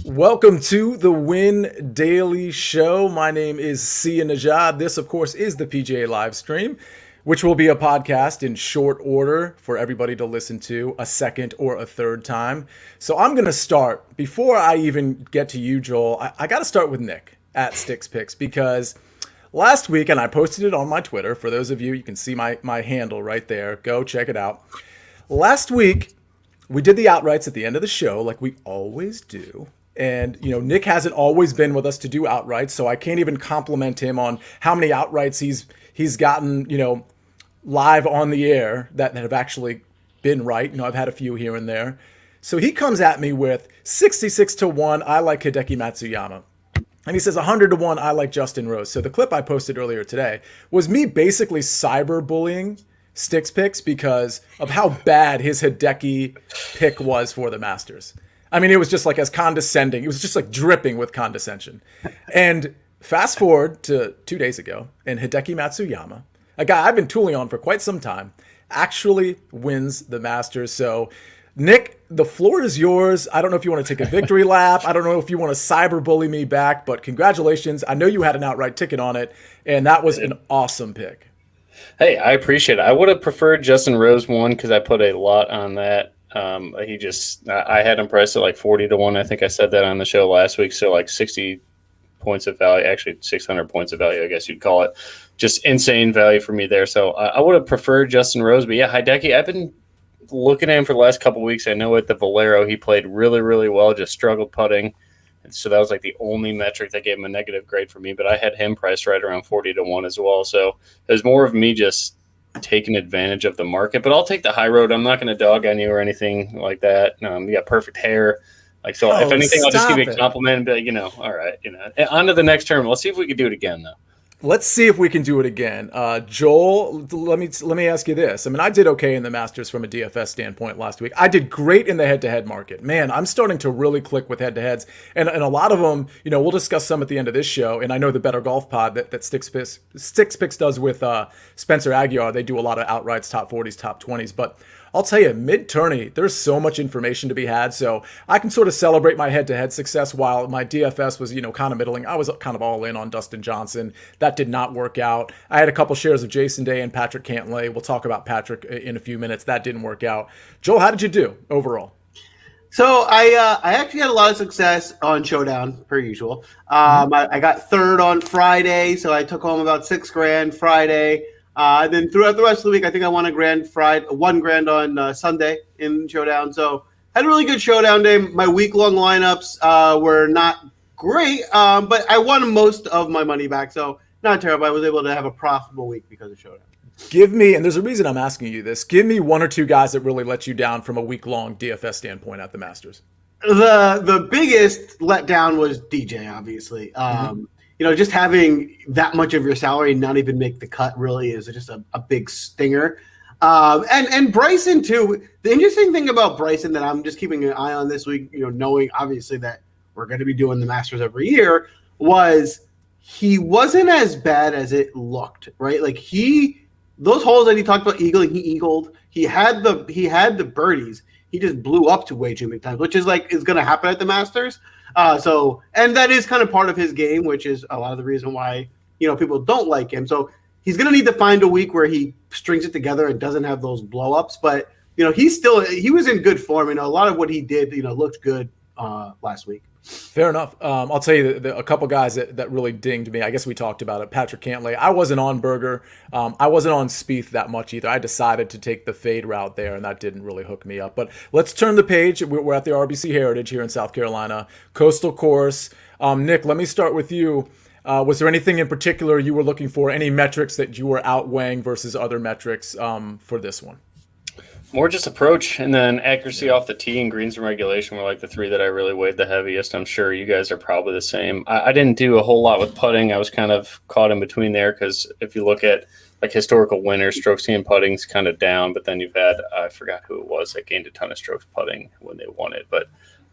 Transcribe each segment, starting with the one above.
Welcome to the Win Daily Show. My name is Sia Najad. This, of course, is the PGA live stream, which will be a podcast in short order for everybody to listen to a second or a third time. So I'm going to start, before I even get to you, Joel, I got to start with Nick at Sticks Picks, because last week, and I posted it on my Twitter, for those of you, you can see my handle right there. Go check it out. Last week, we did the outrights at the end of the show, like we always do. And, Nick hasn't always been with us to do outrights, so I can't even compliment him on how many outrights he's gotten, live on the air that have actually been right. I've had a few here and there. So he comes at me with 66-1, I like Hideki Matsuyama. And he says 100-1, I like Justin Rose. So the clip I posted earlier today was me basically cyberbullying Sticks Picks because of how bad his Hideki pick was for the Masters. I mean, it was just like as condescending. It was just like dripping with condescension. And fast forward to 2 days ago, and Hideki Matsuyama, a guy I've been tooling on for quite some time, actually wins the Masters. So, Nick, the floor is yours. I don't know if you want to take a victory lap. I don't know if you want to cyberbully me back, but congratulations. I know you had an outright ticket on it, and that was an awesome pick. Hey, I appreciate it. I would have preferred Justin Rose won because I put a lot on that. I had him priced at like 40-1. I think I said that on the show last week. So like 60 points of value, actually 600 points of value, I guess you'd call it. Just insane value for me there. So I would have preferred Justin Rose. But yeah, Hideki, I've been looking at him for the last couple of weeks. I know at the Valero, he played really, really well, just struggled putting. And so that was like the only metric that gave him a negative grade for me. But I had him priced right around 40-1 as well. So it was more of me just taking advantage of the market, but I'll take the high road. I'm not going to dog on you or anything like that. You got perfect hair. If anything, I'll just give you a compliment and be like, all right, on to the next term. Let's see if we can do it again though. Let's see if we can do it again. Joel, let me ask you this. I mean, I did okay in the Masters from a DFS standpoint last week. I did great in the head-to-head market. Man, I'm starting to really click with head-to-heads. And a lot of them, we'll discuss some at the end of this show. And I know the Better Golf Pod that Sticks Picks does with Spencer Aguiar. They do a lot of outrights, top 40s, top 20s. But I'll tell you, mid-tourney, there's so much information to be had. So I can sort of celebrate my head-to-head success while my DFS was, kind of middling. I was kind of all in on Dustin Johnson. That did not work out. I had a couple shares of Jason Day and Patrick Cantlay. We'll talk about Patrick in a few minutes. That didn't work out. Joel, how did you do overall? So I actually had a lot of success on Showdown, per usual. I got third on Friday, so I took home about $6,000 Friday. Then throughout the rest of the week, I think I won $1,000 on Sunday in Showdown. So had a really good Showdown day. My week-long lineups were not great, but I won most of my money back. So not terrible. I was able to have a profitable week because of Showdown. Give me, and there's a reason I'm asking you this, give me one or two guys that really let you down from a week-long DFS standpoint at the Masters. The biggest letdown was DJ, obviously. Just having that much of your salary and not even make the cut really is just a big stinger. And Bryson too. The interesting thing about Bryson that I'm just keeping an eye on this week, knowing obviously that we're going to be doing the Masters every year, was he wasn't as bad as it looked, right? Like those holes that he talked about eagling, he eagled. He had the birdies. He just blew up to way too many times, which is going to happen at the Masters. And that is kind of part of his game, which is a lot of the reason why, people don't like him. So he's going to need to find a week where he strings it together and doesn't have those blow ups. But, he was in good form. A lot of what he did, looked good last week. Fair enough. I'll tell you a couple guys that really dinged me. I guess we talked about it. Patrick Cantlay. I wasn't on Berger. I wasn't on Spieth that much either. I decided to take the fade route there, and that didn't really hook me up. But let's turn the page. We're at the RBC Heritage here in South Carolina. Coastal course. Nick, let me start with you. Was there anything in particular you were looking for? Any metrics that you were outweighing versus other metrics for this one? More just approach and then accuracy off the tee and greens and regulation were like the three that I really weighed the heaviest. I'm sure you guys are probably the same. I didn't do a whole lot with putting. I was kind of caught in between there because if you look at like historical winners, strokes gained putting's kind of down, but then you've had, I forgot who it was that gained a ton of strokes putting when they won it. But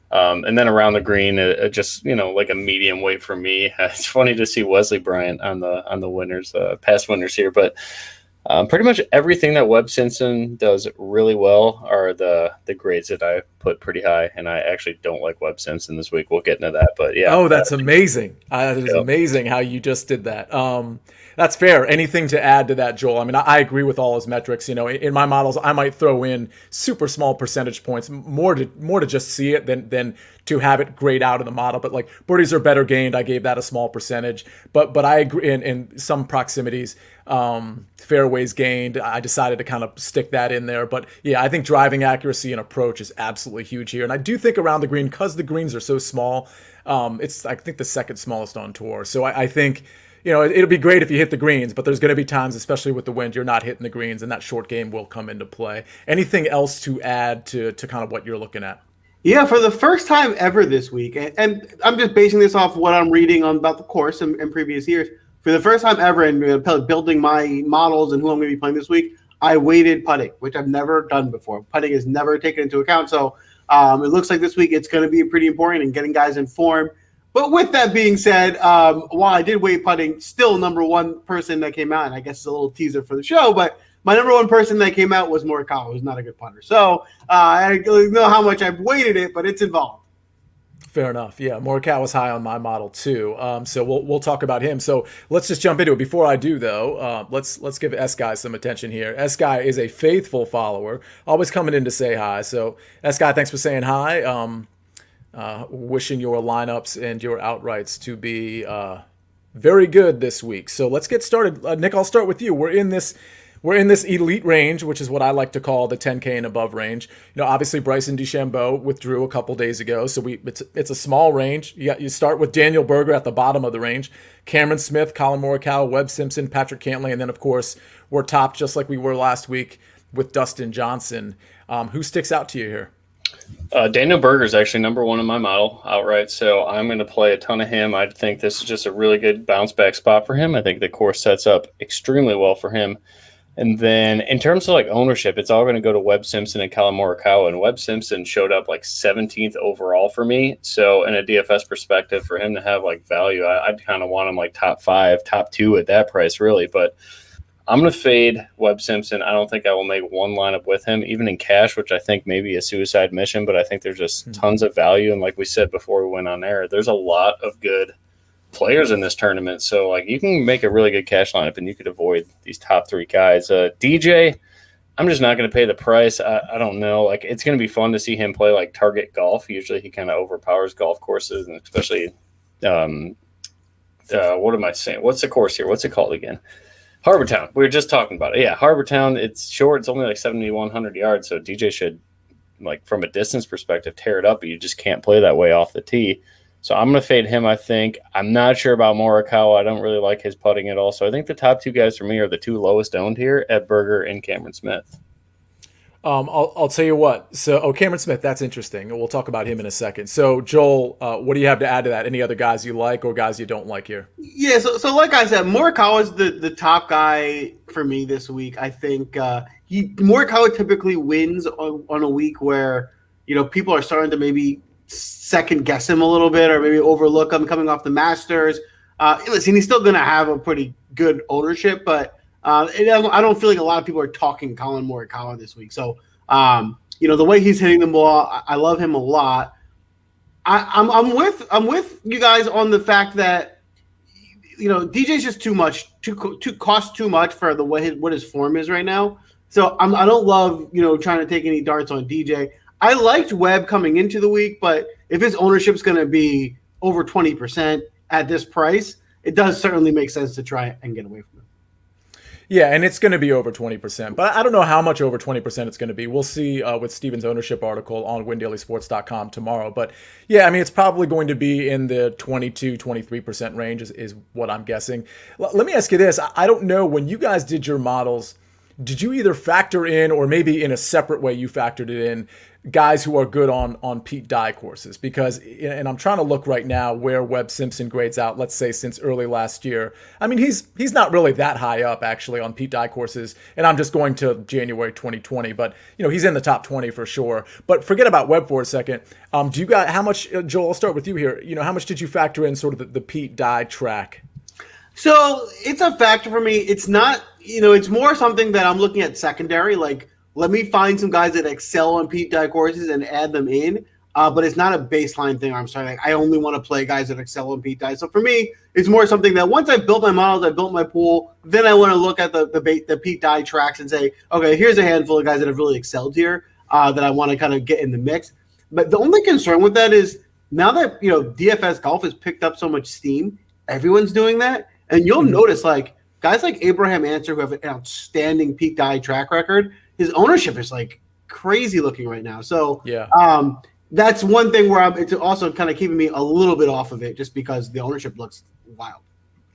and then around the green, just, like a medium weight for me. It's funny to see Wesley Bryant on the winners, past winners here, but pretty much everything that Webb Simpson does really well are the grades that I put pretty high, and I actually don't like Webb Simpson this week. We'll get into that, but yeah. Oh, that's amazing. That is amazing how you just did that. That's fair. Anything to add to that, Joel? I mean, I agree with all his metrics. You know, in my models, I might throw in super small percentage points, more to just see it than to have it grayed out in the model. But like birdies are better gained, I gave that a small percentage. But I agree in some proximities, fairways gained, I decided to kind of stick that in there. But yeah, I think driving accuracy and approach is absolutely huge here. And I do think around the green, because the greens are so small, it's I think the second smallest on tour. So I think, you know, it'll be great if you hit the greens, but there's going to be times, especially with the wind, you're not hitting the greens, and that short game will come into play. Anything else to add to kind of what you're looking at? Yeah, for the first time ever this week, and I'm just basing this off what I'm reading about the course in previous years. For the first time ever in building my models and who I'm going to be playing this week, I weighted putting, which I've never done before. Putting is never taken into account, so it looks like this week it's going to be pretty important in getting guys in form. But with that being said, while I did weight putting, still number one person that came out, and I guess it's a little teaser for the show, but my number one person that came out was Morikawa, who's not a good putter. So I don't know how much I've weighted it, but it's involved. Fair enough. Yeah, Morikawa was high on my model too. So we'll talk about him. So let's just jump into it. Before I do though, let's give S-Guy some attention here. S-Guy is a faithful follower, always coming in to say hi. So S-Guy, thanks for saying hi. Wishing your lineups and your outrights to be very good this week. So let's get started. Nick, I'll start with you. We're in this elite range, which is what I like to call the 10K and above range. You know, obviously Bryson DeChambeau withdrew a couple days ago, so it's a small range. You start with Daniel Berger at the bottom of the range, Cameron Smith, Collin Morikawa, Webb Simpson, Patrick Cantlay, and then of course we're topped just like we were last week with Dustin Johnson. Who sticks out to you here? Daniel Berger is actually number one in my model outright, so I'm going to play a ton of him. I think this is just a really good bounce back spot for him. I think the course sets up extremely well for him. And then in terms of like ownership, it's all going to go to Webb Simpson and Collin Morikawa. And Webb Simpson showed up like 17th overall for me. So in a DFS perspective, for him to have like value, I'd kind of want him like top 5, top 2 at that price, really. But I'm going to fade Webb Simpson. I don't think I will make one lineup with him, even in cash, which I think may be a suicide mission. But I think there's just tons of value. And like we said before we went on air, there's a lot of good players in this tournament, so like you can make a really good cash lineup and you could avoid these top 3 guys. DJ, I'm just not going to pay the price. I don't know, like it's going to be fun to see him play like target golf. Usually he kind of overpowers golf courses, and especially what am I saying, what's the course here, what's it called again? Harbor Town. We were just talking about it. Yeah, Harbor Town, it's short, it's only like 7,100 yards, so DJ should, like from a distance perspective, tear it up, but you just can't play that way off the tee. So I'm going to fade him, I think. I'm not sure about Morikawa. I don't really like his putting at all. So I think the top 2 guys for me are the 2 lowest owned here at Berger and Cameron Smith. I'll tell you what. So, Cameron Smith, that's interesting. We'll talk about him in a second. So, Joel, what do you have to add to that? Any other guys you like or guys you don't like here? Yeah, so like I said, Morikawa is the top guy for me this week. I think Morikawa typically wins on a week where, you know, people are starting to maybe second guess him a little bit or maybe overlook him coming off the Masters. Listen, he's still going to have a pretty good ownership, but I don't feel like a lot of people are talking Collin Morikawa this week. So, you know, the way he's hitting the ball, I love him a lot. I'm with you guys on the fact that, you know, DJ's just too much, costs too much for the way what his form is right now. So I don't love, you know, trying to take any darts on DJ. I liked Webb coming into the week, but if his ownership is going to be over 20% at this price, it does certainly make sense to try and get away from it. Yeah, and it's going to be over 20%, but I don't know how much over 20% it's going to be. We'll see with Steven's ownership article on WinDailySports.com tomorrow. But yeah, I mean, it's probably going to be in the 22, 23% range is what I'm guessing. Let me ask you this. I don't know, when you guys did your models, did you either factor in, or maybe in a separate way you factored it in, guys who are good on Pete Dye courses? Because, and I'm trying to look right now where Webb Simpson grades out, let's say since early last year. I mean, he's not really that high up actually on Pete Dye courses, and I'm just going to January 2020, but you know, he's in the top 20 for sure. But forget about Webb for a second. Do you got, how much, Joel, I'll start with you here. You know, how much did you factor in sort of the Pete Dye track? So it's a factor for me. It's not, you know, it's more something that I'm looking at secondary, like let me find some guys that excel on Pete Dye courses and add them in. But it's not a baseline thing. I'm sorry. Like, I only want to play guys that excel on Pete Dye. So for me, it's more something that once I've built my models, I've built my pool, then I want to look at the Pete Dye tracks and say, okay, here's a handful of guys that have really excelled here that I want to kind of get in the mix. But the only concern with that is now that, DFS golf has picked up so much steam, everyone's doing that. And you'll notice like guys like Abraham Answer, who have an outstanding Pete Dye track record, his ownership is like crazy looking right now. So that's one thing where it's also kind of keeping me a little bit off of it just because the ownership looks wild.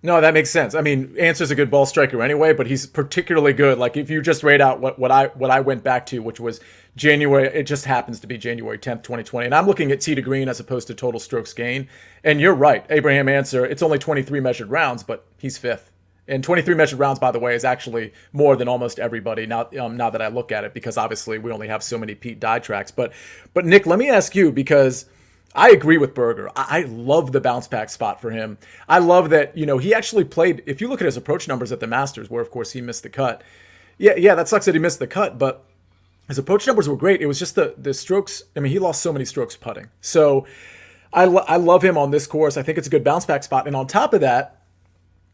No, that makes sense. I mean, Answer's a good ball striker anyway, but he's particularly good. Like if you just rate out what I went back to, which was January, it just happens to be January 10th, 2020. And I'm looking at tee to green as opposed to total strokes gain. And you're right, Abraham Answer, it's only 23 measured rounds, but he's fifth. And 23 measured rounds, by the way, is actually more than almost everybody now that I look at it, because obviously we only have so many Pete Dye tracks. But Nick, let me ask you, because I agree with Berger. I love the bounce back spot for him. I love that, he actually played, if you look at his approach numbers at the Masters, where of course he missed the cut. Yeah, that sucks that he missed the cut, but his approach numbers were great. It was just the strokes. I mean, he lost so many strokes putting. So I love him on this course. I think it's a good bounce back spot. And on top of that,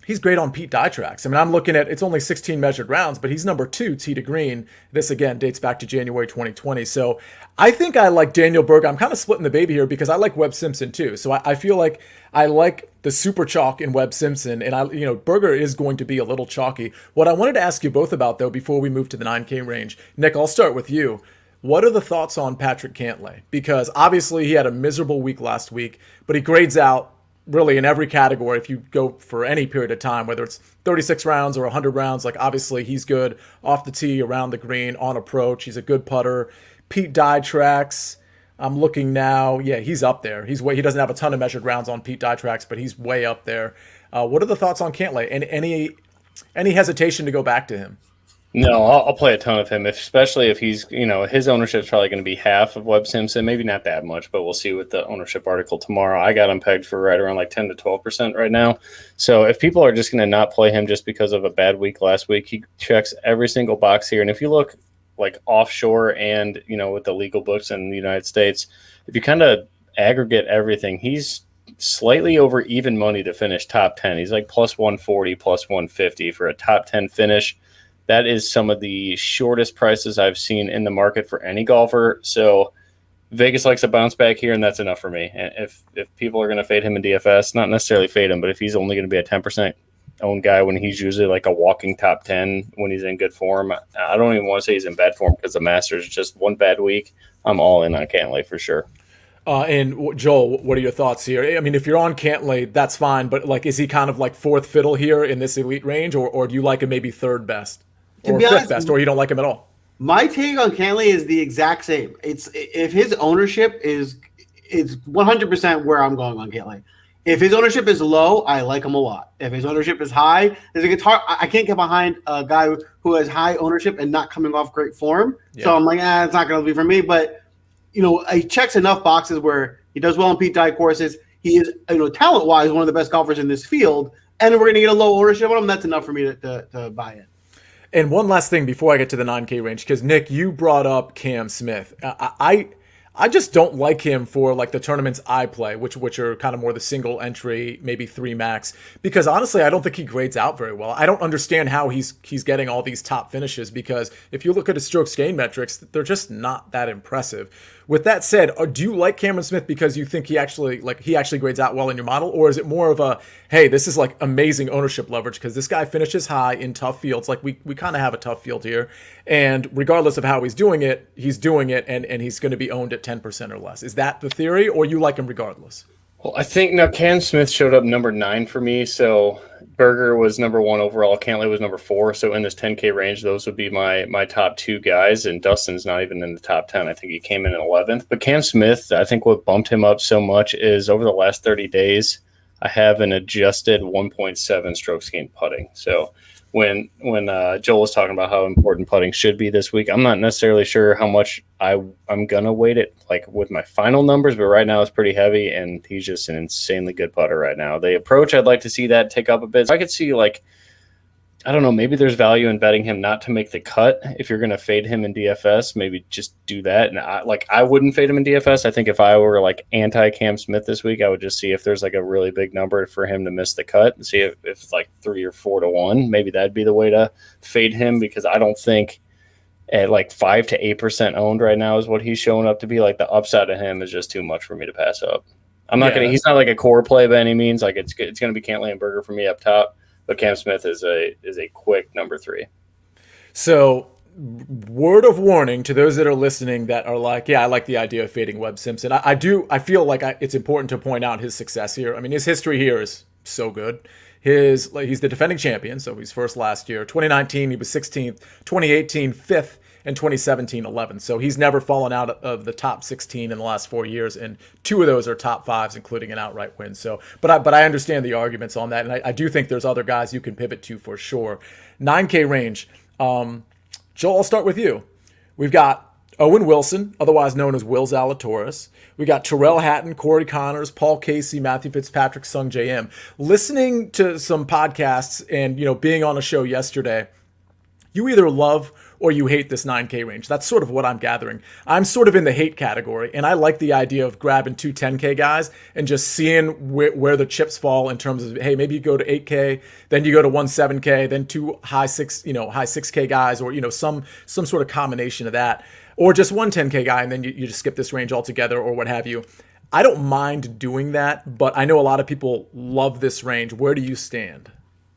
he's great on Pete Dye tracks. I mean, I'm looking at, it's only 16 measured rounds, but he's number 2 tee to green. This, again, dates back to January 2020. So I think I like Daniel Berger. I'm kind of splitting the baby here because I like Webb Simpson too. So I feel like I like the super chalk in Webb Simpson, and Berger is going to be a little chalky. What I wanted to ask you both about, though, before we move to the 9K range, Nick, I'll start with you. What are the thoughts on Patrick Cantlay? Because obviously he had a miserable week last week, but he grades out really in every category. If you go for any period of time, whether it's 36 rounds or 100 rounds, like obviously he's good off the tee, around the green, on approach. He's a good putter. Pete Dye tracks, I'm looking now. Yeah, he's up there. He doesn't have a ton of measured rounds on Pete Dye tracks, but he's way up there. What are the thoughts on Cantlay? And any hesitation to go back to him? No, I'll play a ton of him, especially if he's, his ownership is probably going to be half of Webb Simpson. Maybe not that much, but we'll see with the ownership article tomorrow. I got him pegged for right around like 10 to 12% right now. So if people are just going to not play him just because of a bad week last week, he checks every single box here. And if you look like offshore and, with the legal books in the United States, if you kind of aggregate everything, he's slightly over even money to finish top 10. He's like plus 140, plus 150 for a top 10 finish. That is some of the shortest prices I've seen in the market for any golfer. So Vegas likes a bounce back here, and that's enough for me. And if people are going to fade him in DFS, not necessarily fade him, but if he's only going to be a 10% owned guy when he's usually like a walking top 10 when he's in good form, I don't even want to say he's in bad form because the Masters is just one bad week. I'm all in on Cantlay for sure. And Joel, what are your thoughts here? I mean, if you're on Cantlay, that's fine, but like, is he kind of like fourth fiddle here in this elite range, or do you like him maybe third best? Or fifth best, or you don't like him at all? My take on Cantlay is the exact same. It's if his ownership is 100% where I'm going on Cantlay. If his ownership is low, I like him a lot. If his ownership is high, there's a guitar. I can't get behind a guy who has high ownership and not coming off great form. Yeah. So I'm like, it's not going to be for me. But he checks enough boxes where he does well on Pete Dye courses. He is, talent-wise, one of the best golfers in this field, and we're going to get a low ownership on him. That's enough for me to buy in. And one last thing before I get to the 9K range, because Nick, you brought up Cam Smith. I just don't like him for like the tournaments I play, which are kind of more the single entry, maybe 3 max, because honestly, I don't think he grades out very well. I don't understand how he's getting all these top finishes, because if you look at his strokes gain metrics, they're just not that impressive. With that said, do you like Cameron Smith because you think he actually grades out well in your model, or is it more of a, hey, this is like amazing ownership leverage because this guy finishes high in tough fields, like we kind of have a tough field here, and regardless of how he's doing it, and he's going to be owned at 10% or less. Is that the theory, or you like him regardless? Well, I think now Cam Smith showed up number 9 for me. So Berger was number 1 overall. Cantlay was number 4. So in this 10K range, those would be my top 2 guys. And Dustin's not even in the top 10. I think he came in at 11th. But Cam Smith, I think what bumped him up so much is over the last 30 days, I have an adjusted 1.7 strokes gained putting. So when Joel was talking about how important putting should be this week, I'm not necessarily sure how much I'm going to weight it like with my final numbers, but right now it's pretty heavy, and he's just an insanely good putter right now. The approach, I'd like to see that tick up a bit. So I could see I don't know, maybe there's value in betting him not to make the cut. If you're going to fade him in DFS, maybe just do that. And I wouldn't fade him in DFS. I think if I were like anti Cam Smith this week, I would just see if there's like a really big number for him to miss the cut and see if it's like 3 or 4 to 1. Maybe that'd be the way to fade him, because I don't think at like 5 to 8% owned right now is what he's showing up to be. Like the upside of him is just too much for me to pass up. He's not like a core play by any means. Like it's going to be Cantley and Berger for me up top. But Cam Smith is a quick number 3. So, word of warning to those that are listening that are like, yeah, I like the idea of fading Webb Simpson. I feel like it's important to point out his success here. I mean, his history here is so good. He's the defending champion, so he's first last year. 2019, he was 16th. 2018, 5th. And 2017, 11th. So he's never fallen out of the top 16 in the last 4 years, and 2 of those are top 5s, including an outright win. So, but I understand the arguments on that, and I do think there's other guys you can pivot to for sure. 9K range. Joel, I'll start with you. We've got Owen Wilson, otherwise known as Will Zalatoris. We got Tyrrell Hatton, Cory Connors, Paul Casey, Matthew Fitzpatrick, Sung J M. Listening to some podcasts and being on a show yesterday, you either love or you hate this 9K range. That's sort of what I'm gathering. I'm sort of in the hate category, and I like the idea of grabbing 2 10K guys and just seeing where the chips fall in terms of, hey, maybe you go to 8K, then you go to 1 7K, then 2 high 6K guys, or some sort of combination of that, or just 1 10K guy, and then you just skip this range altogether or what have you. I don't mind doing that, but I know a lot of people love this range. Where do you stand?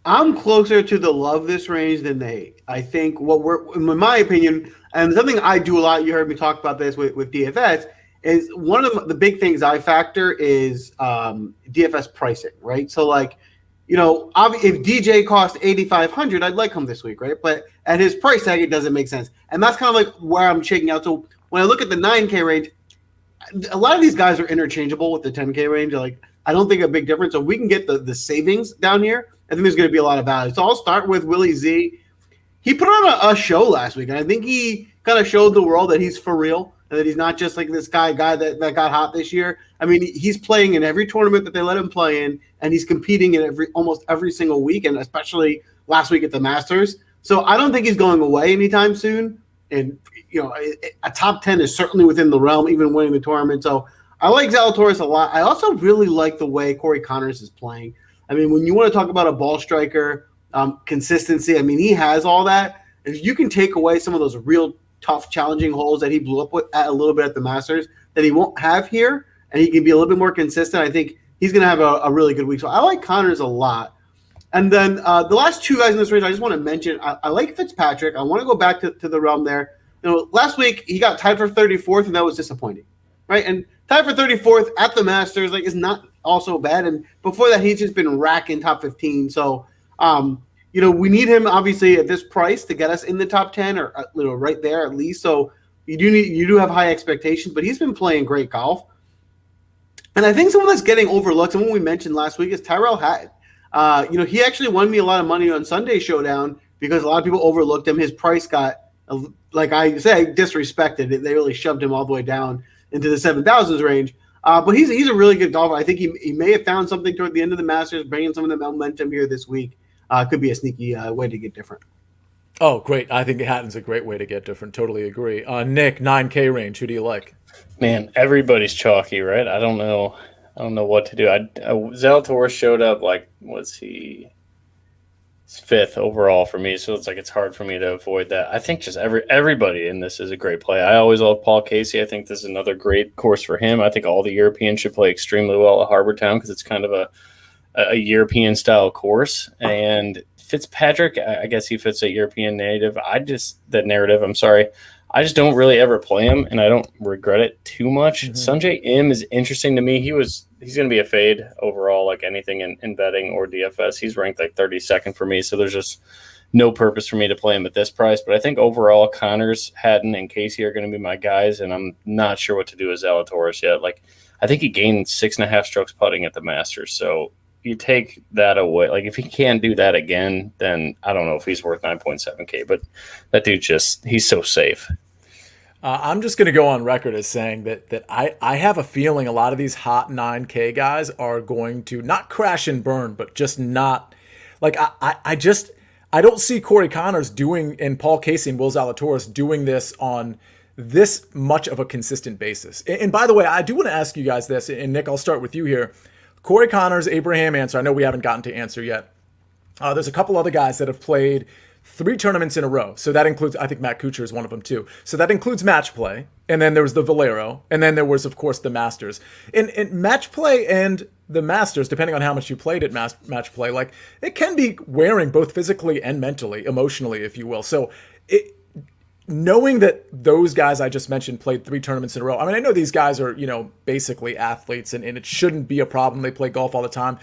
I'm closer to the love this range than the hate. I think in my opinion, and something I do a lot, you heard me talk about this with DFS, is one of the big things I factor is DFS pricing, right? So like, if DJ cost $8,500, I'd like him this week, right? But at his price tag, it doesn't make sense. And that's kind of like where I'm shaking out. So when I look at the 9K range, a lot of these guys are interchangeable with the 10K range. Like, I don't think a big difference. So if we can get the savings down here, I think there's going to be a lot of value. So I'll start with Willie Z. He put on a show last week, and I think he kind of showed the world that he's for real and that he's not just like this guy that got hot this year. I mean, he's playing in every tournament that they let him play in, and he's competing in almost every single week, and especially last week at the Masters. So I don't think he's going away anytime soon. And, a top 10 is certainly within the realm, even winning the tournament. So I like Zalatoris a lot. I also really like the way Cory Connors is playing. I mean, when you want to talk about a ball striker, consistency, I mean, he has all that. If you can take away some of those real tough, challenging holes that he blew up with a little bit at the Masters that he won't have here, and he can be a little bit more consistent, I think he's going to have a really good week. So I like Connors a lot. And then the last 2 guys in this range, I just want to mention, I like Fitzpatrick. I want to go back to the realm there. Last week he got tied for 34th, and that was disappointing, right? And tied for 34th at the Masters, is not also bad. And before that, he's just been racking top 15. So, we need him obviously at this price to get us in the top 10 or right there at least. So you do have high expectations, but he's been playing great golf. And I think someone that's getting overlooked, someone we mentioned last week, is Tyrrell Hatton. He actually won me a lot of money on Sunday Showdown because a lot of people overlooked him. His price got, like I say, disrespected. They really shoved him all the way down into the 7,000s range. But he's a really good golfer. I think he may have found something toward the end of the Masters, bringing some of the momentum here this week. Could be a sneaky way to get different. Oh, great. I think Hatton's a great way to get different. Totally agree. Nick, 9K range. Who do you like? Man, everybody's chalky, right? I don't know what to do. Zalatoris showed up was he 5th overall for me, so it's hard for me to avoid that. I think just everybody in this is a great play. I always love Paul Casey. I think this is another great course for him. I think all the Europeans should play extremely well at Harbour Town because it's kind of a European style course. And Fitzpatrick, I guess he fits a European narrative. I just don't really ever play him, and I don't regret it too much. Mm-hmm. Sungjae Im is interesting to me. He's going to be a fade overall, like anything in betting or DFS. He's ranked 32nd for me, so there's just no purpose for me to play him at this price. But I think overall, Connors, Hatton, and Casey are going to be my guys, and I'm not sure what to do with Zalatoris yet. I think he gained 6.5 strokes putting at the Masters, so you take that away. If he can't do that again, then I don't know if he's worth 9.7K. But that dude he's so safe. I'm just going to go on record as saying that I have a feeling a lot of these hot 9K guys are going to not crash and burn, but just not I don't see Cory Connors doing, and Paul Casey and Will Zalatoris doing this on this much of a consistent basis. And by the way, I do want to ask you guys this, and Nick, I'll start with you here. Cory Connors, Abraham Ancer, I know we haven't gotten to Ancer yet. There's a couple other guys that have played 3 tournaments in a row. So that includes, I think Matt Kuchar is one of them too. So that includes match play. And then there was the Valero. And then there was, of course, the Masters. In match play and the Masters, depending on how much you played at match play, like it can be wearing both physically and mentally, emotionally, if you will. So knowing that those guys I just mentioned played 3 tournaments in a row. I mean, I know these guys are, basically athletes and it shouldn't be a problem. They play golf all the time.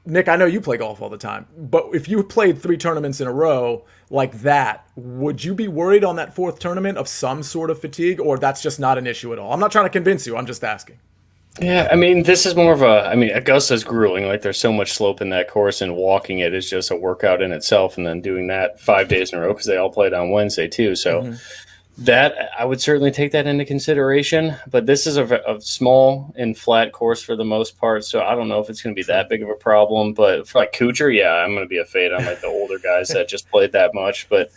Nick, I know you play golf all the time, but if you played 3 tournaments in a row like that, would you be worried on that 4th tournament of some sort of fatigue, or that's just not an issue at all? I'm not trying to convince you. I'm just asking. Yeah, I mean, this is more of Augusta's grueling. Like, there's so much slope in that course, and walking it is just a workout in itself, and then doing that 5 days in a row because they all played on Wednesday too. So that I would certainly take that into consideration, but this is a small and flat course for the most part, so I don't know if it's going to be that big of a problem. But for like Kuchar, yeah, I'm going to be a fade on like the older guys that just played that much. But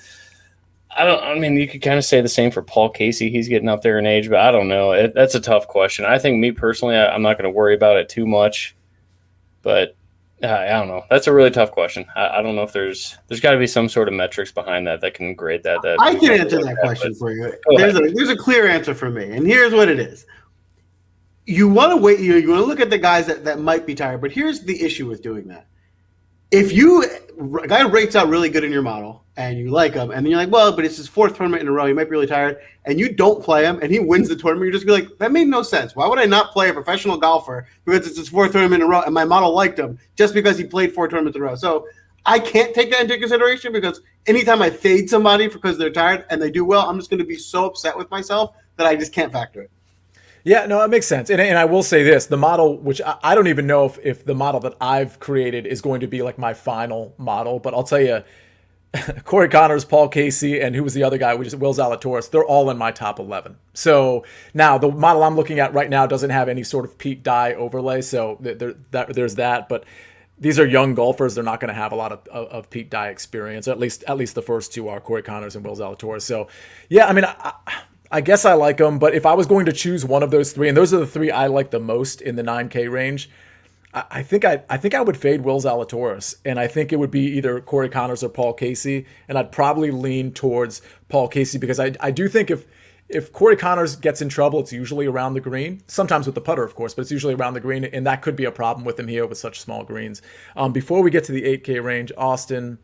you could kind of say the same for Paul Casey. He's getting up there in age, but I don't know. That's a tough question. I think me personally, I'm not going to worry about it too much, but I don't know. That's a really tough question. I don't know if there's got to be some sort of metrics behind that can grade that. I can answer that question for you. There's a clear answer for me, and here's what it is. You want to wait. You want to look at the guys that might be tired, but here's the issue with doing that. If a guy rates out really good in your model and you like him, and then you're like, well, but it's his 4th tournament in a row, he might be really tired, and you don't play him and he wins the tournament, you're just be like, that made no sense. Why would I not play a professional golfer because it's his 4th tournament in a row and my model liked him just because he played 4 tournaments in a row? So I can't take that into consideration, because anytime I fade somebody because they're tired and they do well, I'm just going to be so upset with myself that I just can't factor it. Yeah, no, it makes sense. And I will say this, the model, which I don't even know if the model that I've created is going to be like my final model, but I'll tell you, Cory Connors, Paul Casey, and who was the other guy, which is Will Zalatoris, they're all in my top 11. So now the model I'm looking at right now doesn't have any sort of Pete Dye overlay, so there's that. But these are young golfers. They're not going to have a lot of Pete Dye experience. At least the first 2 are Cory Connors and Will Zalatoris. So, yeah, I mean, I guess I like them, but if I was going to choose one of those 3, and those are the 3 I like the most in the 9K range, I think I would fade Will Zalatoris, and I think it would be either Cory Connors or Paul Casey, and I'd probably lean towards Paul Casey, because I do think if Cory Connors gets in trouble, it's usually around the green, sometimes with the putter, of course, but it's usually around the green, and that could be a problem with him here with such small greens. Before we get to the 8K range, Austin,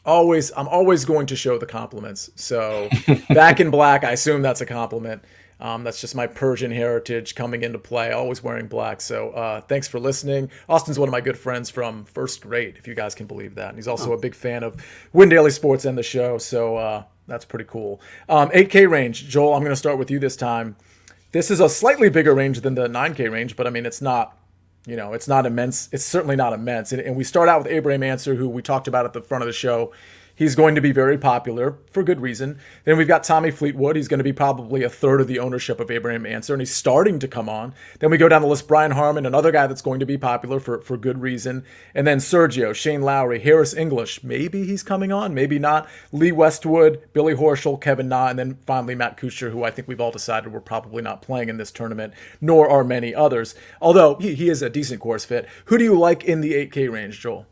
I'm always going to show the compliments. So back in black, I assume that's a compliment. That's just my Persian heritage coming into play, always wearing black. So thanks for listening. Austin's one of my good friends from first grade, if you guys can believe that. And he's also a big fan of Win Daily Sports and the show. So that's pretty cool. 8K range. Joel, I'm going to start with you this time. This is a slightly bigger range than the 9K range, but I mean, it's not immense. It's certainly not immense. And we start out with Abraham Ancer, who we talked about at the front of the show. He's going to be very popular for good reason. Then we've got Tommy Fleetwood. He's going to be probably 1/3 of the ownership of Abraham Ancer, and he's starting to come on. Then we go down the list, Brian Harmon, another guy that's going to be popular for good reason. And then Sergio, Shane Lowry, Harris English. Maybe he's coming on, maybe not. Lee Westwood, Billy Horschel, Kevin Na, and then finally Matt Kuchar, who I think we've all decided we're probably not playing in this tournament, nor are many others. Although he is a decent course fit. Who do you like in the 8K range, Joel?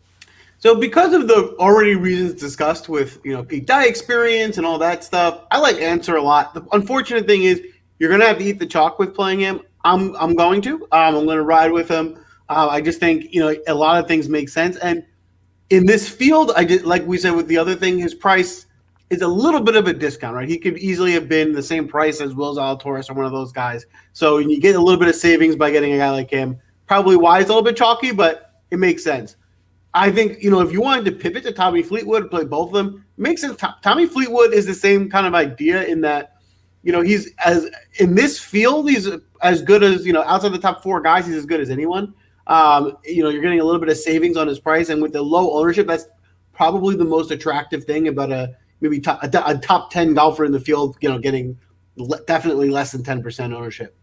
So because of the already reasons discussed with, Pete Dye experience and all that stuff, I like Ancer a lot. The unfortunate thing is you're going to have to eat the chalk with playing him. I'm going to. I'm going to ride with him. I just think, a lot of things make sense. And in this field, like we said with the other thing, his price is a little bit of a discount, right? He could easily have been the same price as Will Zalatoris or one of those guys. So you get a little bit of savings by getting a guy like him. Probably why it's a little bit chalky, but it makes sense. I think, if you wanted to pivot to Tommy Fleetwood, play both of them, it makes sense. Tommy Fleetwood is the same kind of idea in that, he's in this field, he's as good as, outside the top 4 guys, he's as good as anyone. You're getting a little bit of savings on his price, and with the low ownership, that's probably the most attractive thing about a top 10 golfer in the field, getting definitely less than 10% ownership.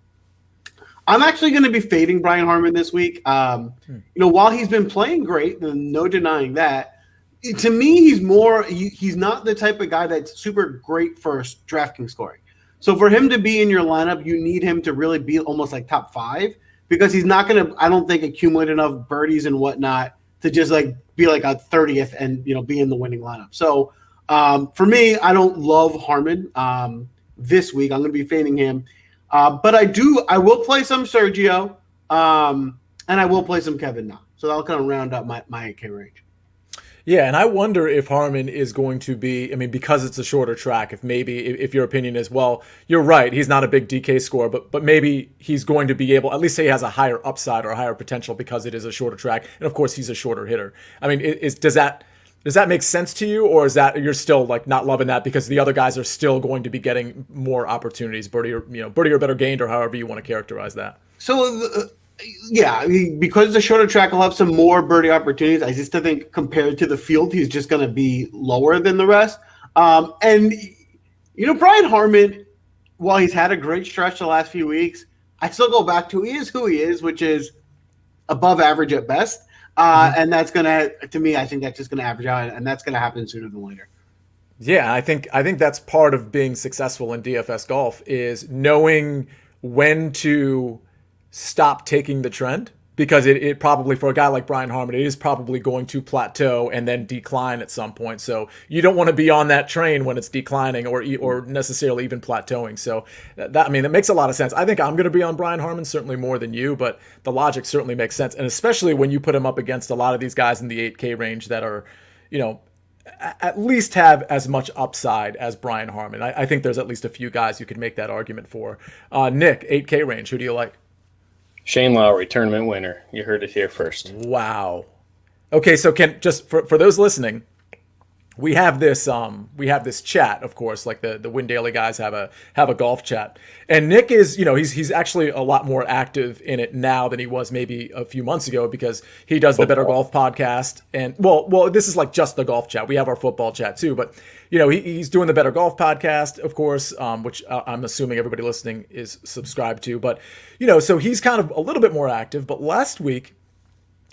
I'm actually going to be fading Brian Harmon this week. While he's been playing great, no denying that, To me, he's not the type of guy that's super great for DraftKings scoring. So for him to be in your lineup, you need him to really be almost like top 5 because he's not going to, I don't think, accumulate enough birdies and whatnot to just like be like a 30th and, be in the winning lineup. So for me, I don't love Harmon this week. I'm going to be fading him. But I will play some Sergio and I will play some Kevin now. So that'll kind of round up my 8K range. Yeah, and I wonder if Harmon is going to be, because it's a shorter track, if your opinion is, well, you're right, he's not a big DK scorer, but maybe he's going to be able, at least say he has a higher upside or a higher potential because it is a shorter track, and of course he's a shorter hitter. Does that make sense to you, or is that you're still like not loving that because the other guys are still going to be getting more opportunities, birdie or better gained, or however you want to characterize that? So because the shorter track will have some more birdie opportunities. I just think compared to the field, he's just going to be lower than the rest. And Brian Harmon, while he's had a great stretch the last few weeks, I still go back to he is who he is, which is above average at best. And that's going to me, I think that's just going to average out, and that's going to happen sooner than later. Yeah, I think that's part of being successful in DFS golf is knowing when to stop taking the trend, because it probably, for a guy like Brian Harmon, it is probably going to plateau and then decline at some point. So you don't want to be on that train when it's declining or necessarily even plateauing. So that makes a lot of sense. I think I'm going to be on Brian Harmon certainly more than you, but the logic certainly makes sense. And especially when you put him up against a lot of these guys in the 8K range that are, at least have as much upside as Brian Harmon. I think there's at least a few guys you could make that argument for. Nick, 8K range, who do you like? Shane Lowry, tournament winner. You heard it here first. Wow. Okay, so just for those listening, we have this chat, of course, like the Win Daily guys have a golf chat. And Nick is, he's actually a lot more active in it now than he was maybe a few months ago because he does the Better Golf podcast. And well, this is like just the golf chat. We have our football chat too, but he's doing the Better Golf podcast, of course, which I'm assuming everybody listening is subscribed to. But, so he's kind of a little bit more active. But last week,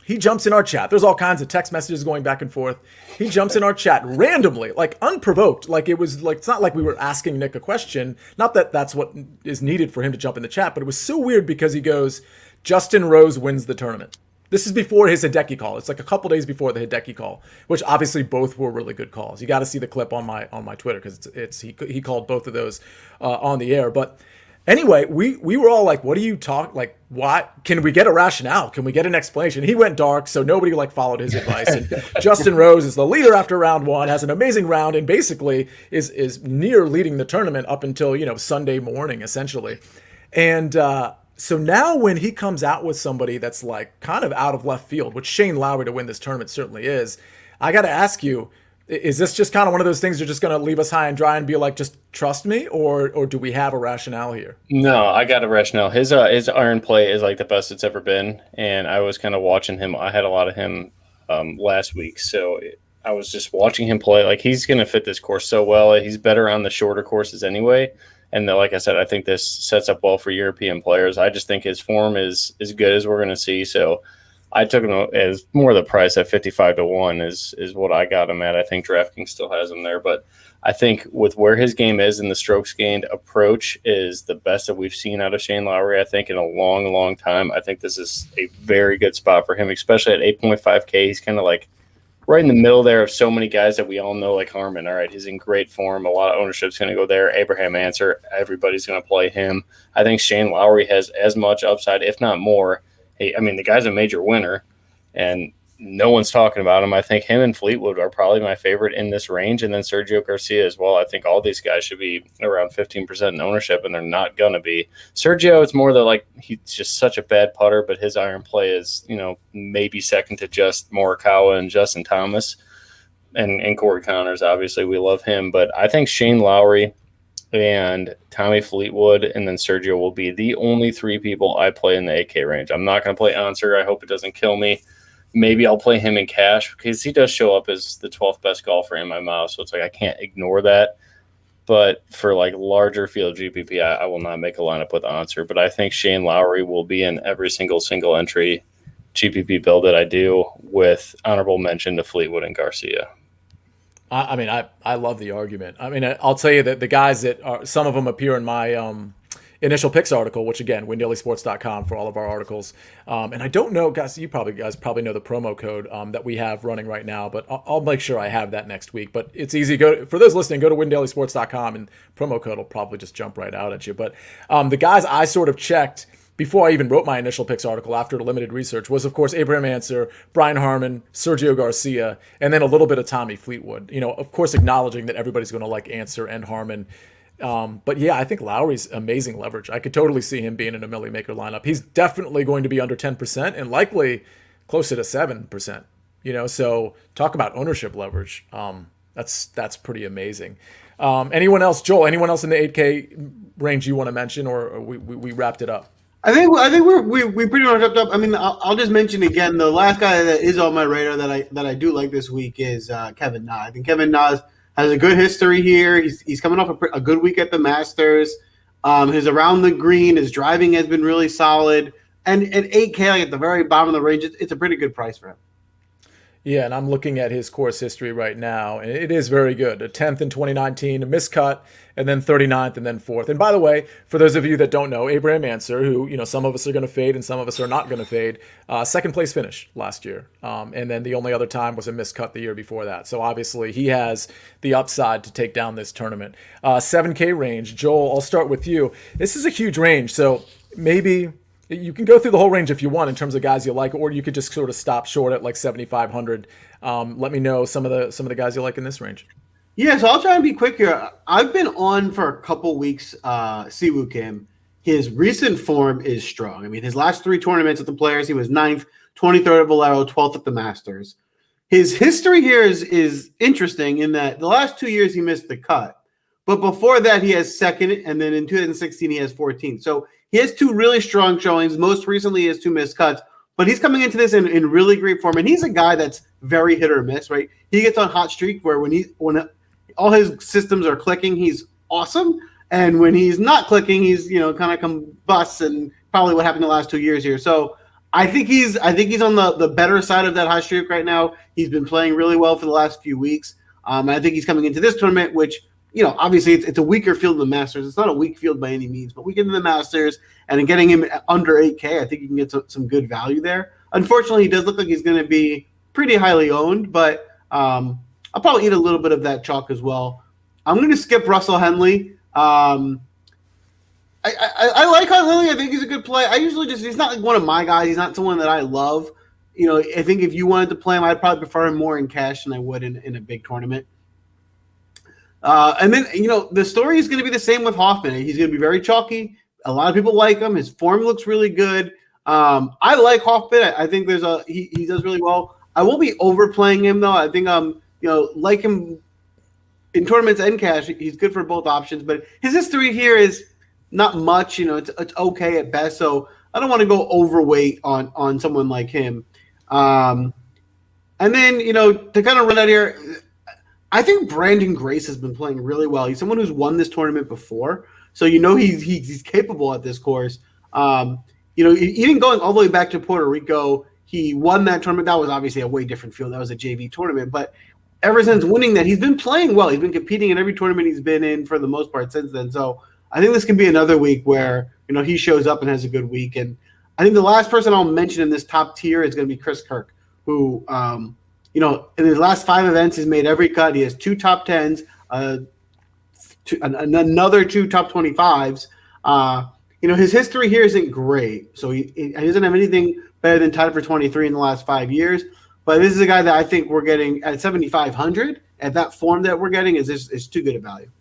he jumps in our chat. There's all kinds of text messages going back and forth. He jumps in our chat randomly, like unprovoked. Like it was like, it's not like we were asking Nick a question. Not that that's what is needed for him to jump in the chat, but it was so weird because he goes, Justin Rose wins the tournament. This is before his Hideki call. It's like a couple days before the Hideki call, which obviously both were really good calls. You got to see the clip on my Twitter because he called both of those on the air. But anyway, we were all like, what do you talk, like, why, can we get a rationale? Can we get an explanation? He went dark, so nobody followed his advice. And Justin Rose is the leader after round one, has an amazing round, and basically is near leading the tournament up until, Sunday morning, essentially. And so now when he comes out with somebody that's like kind of out of left field, which Shane Lowry to win this tournament certainly is, I got to ask you, is this just kind of one of those things you're just going to leave us high and dry and be like, just trust me, or do we have a rationale here? No, I got a rationale. His iron play is like the best it's ever been, and I was kind of watching him. I had a lot of him last week, so I was just watching him play. Like, he's going to fit this course so well. He's better on the shorter courses anyway, and like I said, I think this sets up well for European players. I just think his form is as good as we're going to see, so I took him as more of the price at 55-1 is what I got him at. I think DraftKings still has him there, but I think with where his game is and the strokes gained approach is the best that we've seen out of Shane Lowry, I think, in a long, long time. I think this is a very good spot for him, especially at 8.5K. He's kind of like right in the middle there of so many guys that we all know, like Harmon. All right, he's in great form. A lot of ownership's going to go there. Abraham Answer, everybody's going to play him. I think Shane Lowry has as much upside, if not more. The guy's a major winner, and no one's talking about him. I think him and Fleetwood are probably my favorite in this range, and then Sergio Garcia as well. I think all these guys should be around 15% in ownership, and they're not going to be. Sergio, it's more that, he's just such a bad putter, but his iron play is, maybe second to just Morikawa and Justin Thomas and Cory Connors. Obviously, we love him, but I think Shane Lowry and Tommy Fleetwood and then Sergio will be the only three people I play in the 8K range. I'm not going to play Answer. I hope it doesn't kill me. Maybe I'll play him in cash because he does show up as the 12th best golfer in my mouth. So it's like I can't ignore that. But for larger field GPP, I will not make a lineup with Answer. But I think Shane Lowry will be in every single entry GPP build that I do, with honorable mention to Fleetwood and Garcia. I mean, I love the argument. I mean, I'll tell you that the guys that are, some of them appear in my initial picks article, which again, windailysports.com for all of our articles. And I don't know, guys, you guys probably know the promo code that we have running right now, but I'll make sure I have that next week. But it's easy. For those listening, go to windailysports.com and promo code will probably just jump right out at you. But the guys I sort of checked before I even wrote my initial picks article after the limited research was, of course, Abraham Answer, Brian Harmon, Sergio Garcia, and then a little bit of Tommy Fleetwood. You know, of course, acknowledging that everybody's going to like Answer and Harmon. But yeah, I think Lowry's amazing leverage. I could totally see him being in a Millie Maker lineup. He's definitely going to be under 10% and likely closer to 7%. You know, so talk about ownership leverage. That's pretty amazing. Anyone else, Joel? Anyone else in the 8K range you want to mention, or we wrapped it up? I think we pretty much wrapped up. I mean, I'll just mention again, the last guy that is on my radar that I do like this week is Kevin Na. I think Kevin Na has a good history here. He's coming off a good week at the Masters. His around the green, his driving has been really solid. And at 8K, like at the very bottom of the range, it's a pretty good price for him. Yeah, and I'm looking at his course history right now, and it is very good. A 10th in 2019, a miscut, and then 39th, and then 4th. And by the way, for those of you that don't know, Abraham Answer, who, you know, some of us are going to fade and some of us are not going to fade, second place finish last year. And then the only other time was a miscut the year before that. So obviously he has the upside to take down this tournament. 7K range. Joel, I'll start with you. This is a huge range, so maybe you can go through the whole range if you want in terms of guys you like, or you could just sort of stop short at like 7,500. Let me know some of the guys you like in this range. Yeah, so I'll try and be quick here. I've been on for a couple weeks, Siwoo Kim. His recent form is strong. I mean, his last 3 tournaments at the Players, he was 9th, 23rd at Valero, 12th at the Masters. His history here is interesting in that the last 2 years he missed the cut. But before that, he has 2nd, and then in 2016, he has 14th. So he has 2 really strong showings. Most recently, he has 2 missed cuts. But he's coming into this in really great form. And he's a guy that's very hit or miss, right? He gets on hot streak where when all his systems are clicking, he's awesome. And when he's not clicking, he's, you know, kind of combusts, and probably what happened the last 2 years here. So I think he's on the better side of that hot streak right now. He's been playing really well for the last few weeks. I think he's coming into this tournament, which, you know, obviously it's a weaker field than the Masters. It's not a weak field by any means, but we get into the Masters, and in getting him under 8K, I think you can get some good value there. Unfortunately, he does look like he's going to be pretty highly owned, but I'll probably eat a little bit of that chalk as well. I'm going to skip Russell Henley. I like Henley. I think he's a good play. He's not like one of my guys. He's not someone that I love. You know, I think if you wanted to play him, I'd probably prefer him more in cash than I would in a big tournament. And then, you know, the story is going to be the same with Hoffman. He's going to be very chalky. A lot of people like him. His form looks really good. I like Hoffman. I think he does really well. I won't be overplaying him though. I think you know, like him in tournaments and cash, he's good for both options. But his history here is not much. You know, it's okay at best. So I don't want to go overweight on someone like him. And then, you know, to kind of run out here, I think Brandon Grace has been playing really well. He's someone who's won this tournament before, so you know he's capable at this course. You know, even going all the way back to Puerto Rico, he won that tournament. That was obviously a way different field. That was a JV tournament, but ever since winning that, he's been playing well. He's been competing in every tournament he's been in for the most part since then. So I think this can be another week where, you know, he shows up and has a good week. And I think the last person I'll mention in this top tier is going to be Chris Kirk, who, you know, in his last 5 events, he's made every cut. He has 2 top 10s, another 2 top 25s. You know, his history here isn't great. So he doesn't have anything better than tied for 23 in the last 5 years. But this is a guy that I think we're getting at 7,500. At that form that we're getting is too good a value.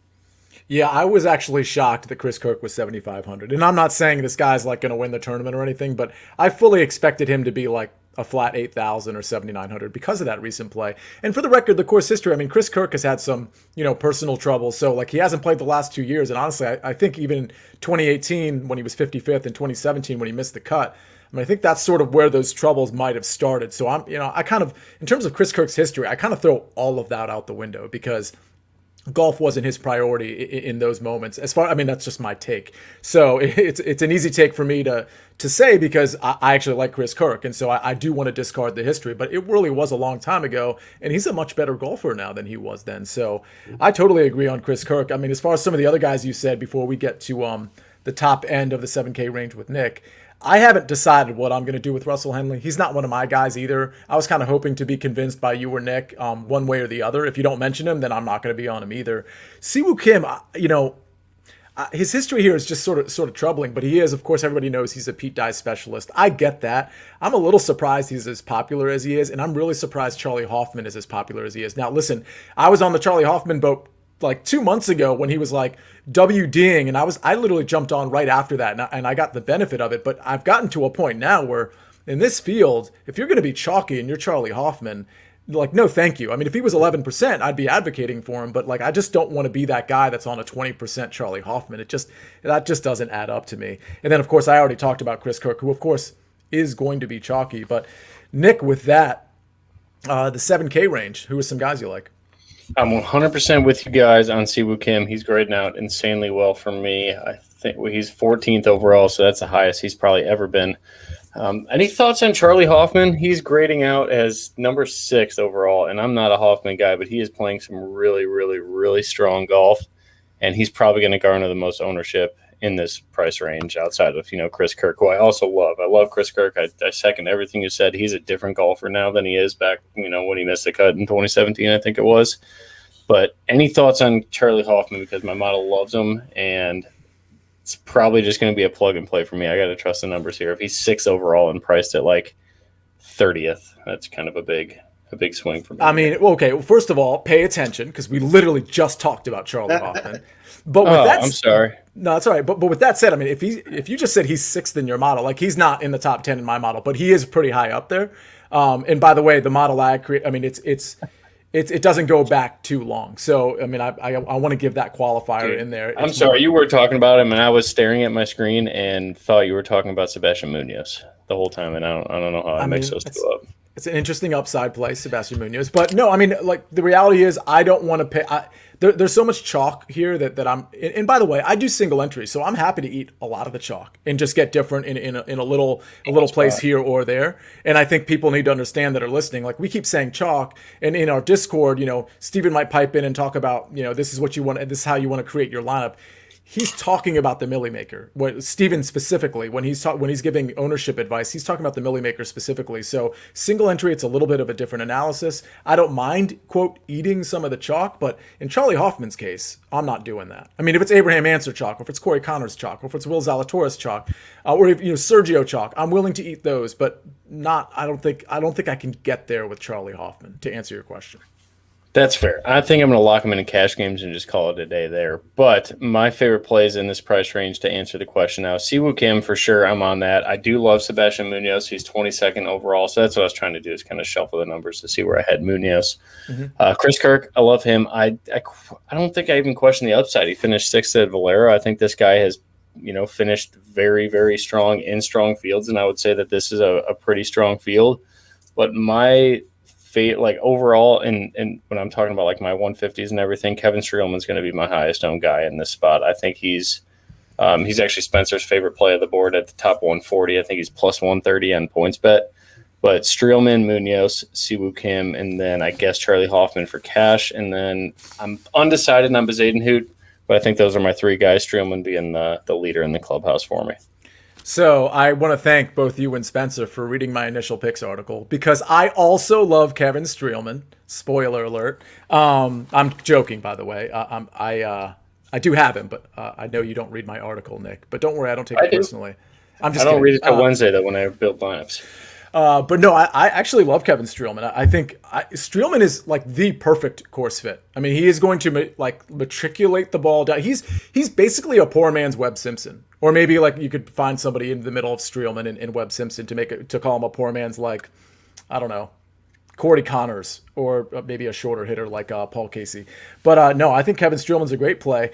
Yeah, I was actually shocked that Chris Kirk was 7,500. And I'm not saying this guy's like going to win the tournament or anything, but I fully expected him to be like a flat 8,000 or 7,900 because of that recent play. And for the record, the course history, I mean, Chris Kirk has had some, you know, personal troubles. So like he hasn't played the last 2 years. And honestly, I think even 2018 when he was 55th and 2017 when he missed the cut, I mean, I think that's sort of where those troubles might have started. So I kind of, in terms of Chris Kirk's history, I kind of throw all of that out the window because golf wasn't his priority in those moments. I mean, that's just my take. So it's an easy take for me to say, because I actually like Chris Kirk, and so I do want to discard the history. But it really was a long time ago, and he's a much better golfer now than he was then. So I totally agree on Chris Kirk. I mean, as far as some of the other guys you said before we get to the top end of the 7K range with Nick, I haven't decided what I'm going to do with Russell Henley. He's not one of my guys either. I was kind of hoping to be convinced by you or Nick, one way or the other. If you don't mention him, then I'm not going to be on him either. Siwoo Kim, his history here is just sort of troubling, but he is, of course, everybody knows he's a Pete Dye specialist. I get that. I'm a little surprised he's as popular as he is, and I'm really surprised Charlie Hoffman is as popular as he is. Now, listen, I was on the Charlie Hoffman boat like 2 months ago when he was like WDing, and I literally jumped on right after that, and I got the benefit of it. But I've gotten to a point now where in this field, if you're going to be chalky and you're Charlie Hoffman, like, no, thank you. I mean, if he was 11%, I'd be advocating for him, but like, I just don't want to be that guy that's on a 20% Charlie Hoffman. That just doesn't add up to me. And then, of course, I already talked about Chris Kirk, who, of course, is going to be chalky. But Nick, with that, the 7K range, who are some guys you like? I'm 100% with you guys on Siwoo Kim. He's grading out insanely well for me. I think he's 14th overall, so that's the highest he's probably ever been. Any thoughts on Charlie Hoffman? He's grading out as number 6 overall, and I'm not a Hoffman guy, but he is playing some really, really, really strong golf, and he's probably going to garner the most ownership in this price range outside of, Chris Kirk, who I also love. I love Chris Kirk. I second everything you said. He's a different golfer now than he is back, when he missed the cut in 2017, I think it was. But any thoughts on Charlie Hoffman? Because my model loves him, and it's probably just going to be a plug and play for me. I got to trust the numbers here. If he's 6 overall and priced at like 30th, that's kind of a big swing for me. I mean, okay. Well, first of all, pay attention, because we literally just talked about Charlie Hoffman. But with I'm sorry. No, it's all right. But with that said, I mean, if you just said he's 6th in your model, like, he's not in the top 10 in my model, but he is pretty high up there. And by the way, the model I create, I mean, it doesn't go back too long. So, I mean, I want to give that qualifier in there. I'm sorry. You were talking about him, and I was staring at my screen and thought you were talking about Sebastian Munoz the whole time, and I don't know how I mix those two up. It's an interesting upside play, Sebastian Munoz. But no, I mean, like, the reality is I don't want to pay. There's so much chalk here that I'm. And by the way, I do single entry, so I'm happy to eat a lot of the chalk and just get different in a little place here or there. And I think people need to understand that are listening. Like, we keep saying chalk, and in our Discord, Steven might pipe in and talk about, this is what you want, this is how you want to create your lineup. He's talking about the Millie Maker. Steven specifically, when he's giving ownership advice, he's talking about the Millie Maker specifically. So single entry, it's a little bit of a different analysis. I don't mind, quote, eating some of the chalk, but in Charlie Hoffman's case, I'm not doing that. I mean, if it's Abraham Answer chalk, or if it's Cory Connors chalk, or if it's Will Zalatoris chalk, or if Sergio chalk, I'm willing to eat those, but not. I don't think I can get there with Charlie Hoffman, to answer your question. That's fair. I think I'm going to lock him into cash games and just call it a day there. But my favorite plays in this price range, to answer the question now, Siwoo Kim, for sure, I'm on that. I do love Sebastian Munoz. He's 22nd overall. So that's what I was trying to do, is kind of shuffle the numbers to see where I had Munoz. Mm-hmm. Chris Kirk, I love him. I don't think I even question the upside. He finished 6th at Valero. I think this guy has, finished very, very strong in strong fields. And I would say that this is a pretty strong field. But my like overall, and when I'm talking about like my 150s and everything, Kevin Streelman is going to be my highest owned guy in this spot. I think he's actually Spencer's favorite play of the board at the top 140. I think he's plus 130 on points bet. But Streelman, Munoz, Siwoo Kim, and then I guess Charlie Hoffman for cash. And then I'm undecided on Bezadenhout, but I think those are my 3 guys, Streelman being the leader in the clubhouse for me. So I want to thank both you and Spencer for reading my initial picks article, because I also love Kevin Streelman. Spoiler alert. I'm joking, by the way. I do have him, but I know you don't read my article, Nick. But don't worry, I don't take it personally. I don't read it till Wednesday, though, when I build lineups. But no, I actually love Kevin Streelman. I think Streelman is like the perfect course fit. I mean, he is going to matriculate the ball down. He's basically a poor man's Webb Simpson, or maybe like you could find somebody in the middle of Streelman and Webb Simpson to call him a poor man's, like, I don't know, Cory Connors, or maybe a shorter hitter like Paul Casey. But no, I think Kevin Streelman's a great play.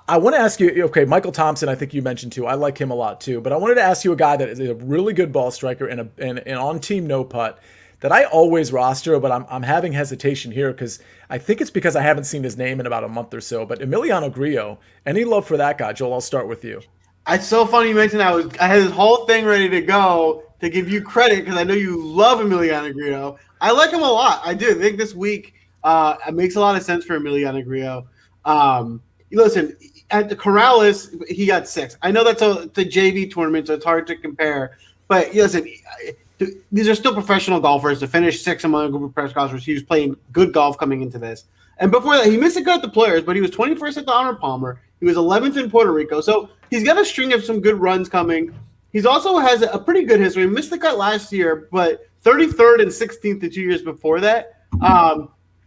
I want to ask you, okay, Michael Thompson, I think you mentioned too. I like him a lot too. But I wanted to ask you a guy that is a really good ball striker and an on-team no-putt that I always roster, but I'm having hesitation here because I think it's because I haven't seen his name in about a month or so. But Emiliano Griot, any love for that guy? Joel, I'll start with you. It's so funny you mentioned that. I had this whole thing ready to go to give you credit because I know you love Emiliano Griot. I like him a lot. I do. I think this week it makes a lot of sense for Emiliano Griot. Listen, at the Corrales, he got 6. I know that's a JV tournament, so it's hard to compare. But listen, these are still professional golfers. To finish 6th among a group of press golfers, he was playing good golf coming into this. And before that, he missed a cut at the Players, but he was 21st at the Honor Palmer. He was 11th in Puerto Rico. So he's got a string of some good runs coming. He's also has a pretty good history. He missed the cut last year, but 33rd and 16th the 2 years before that.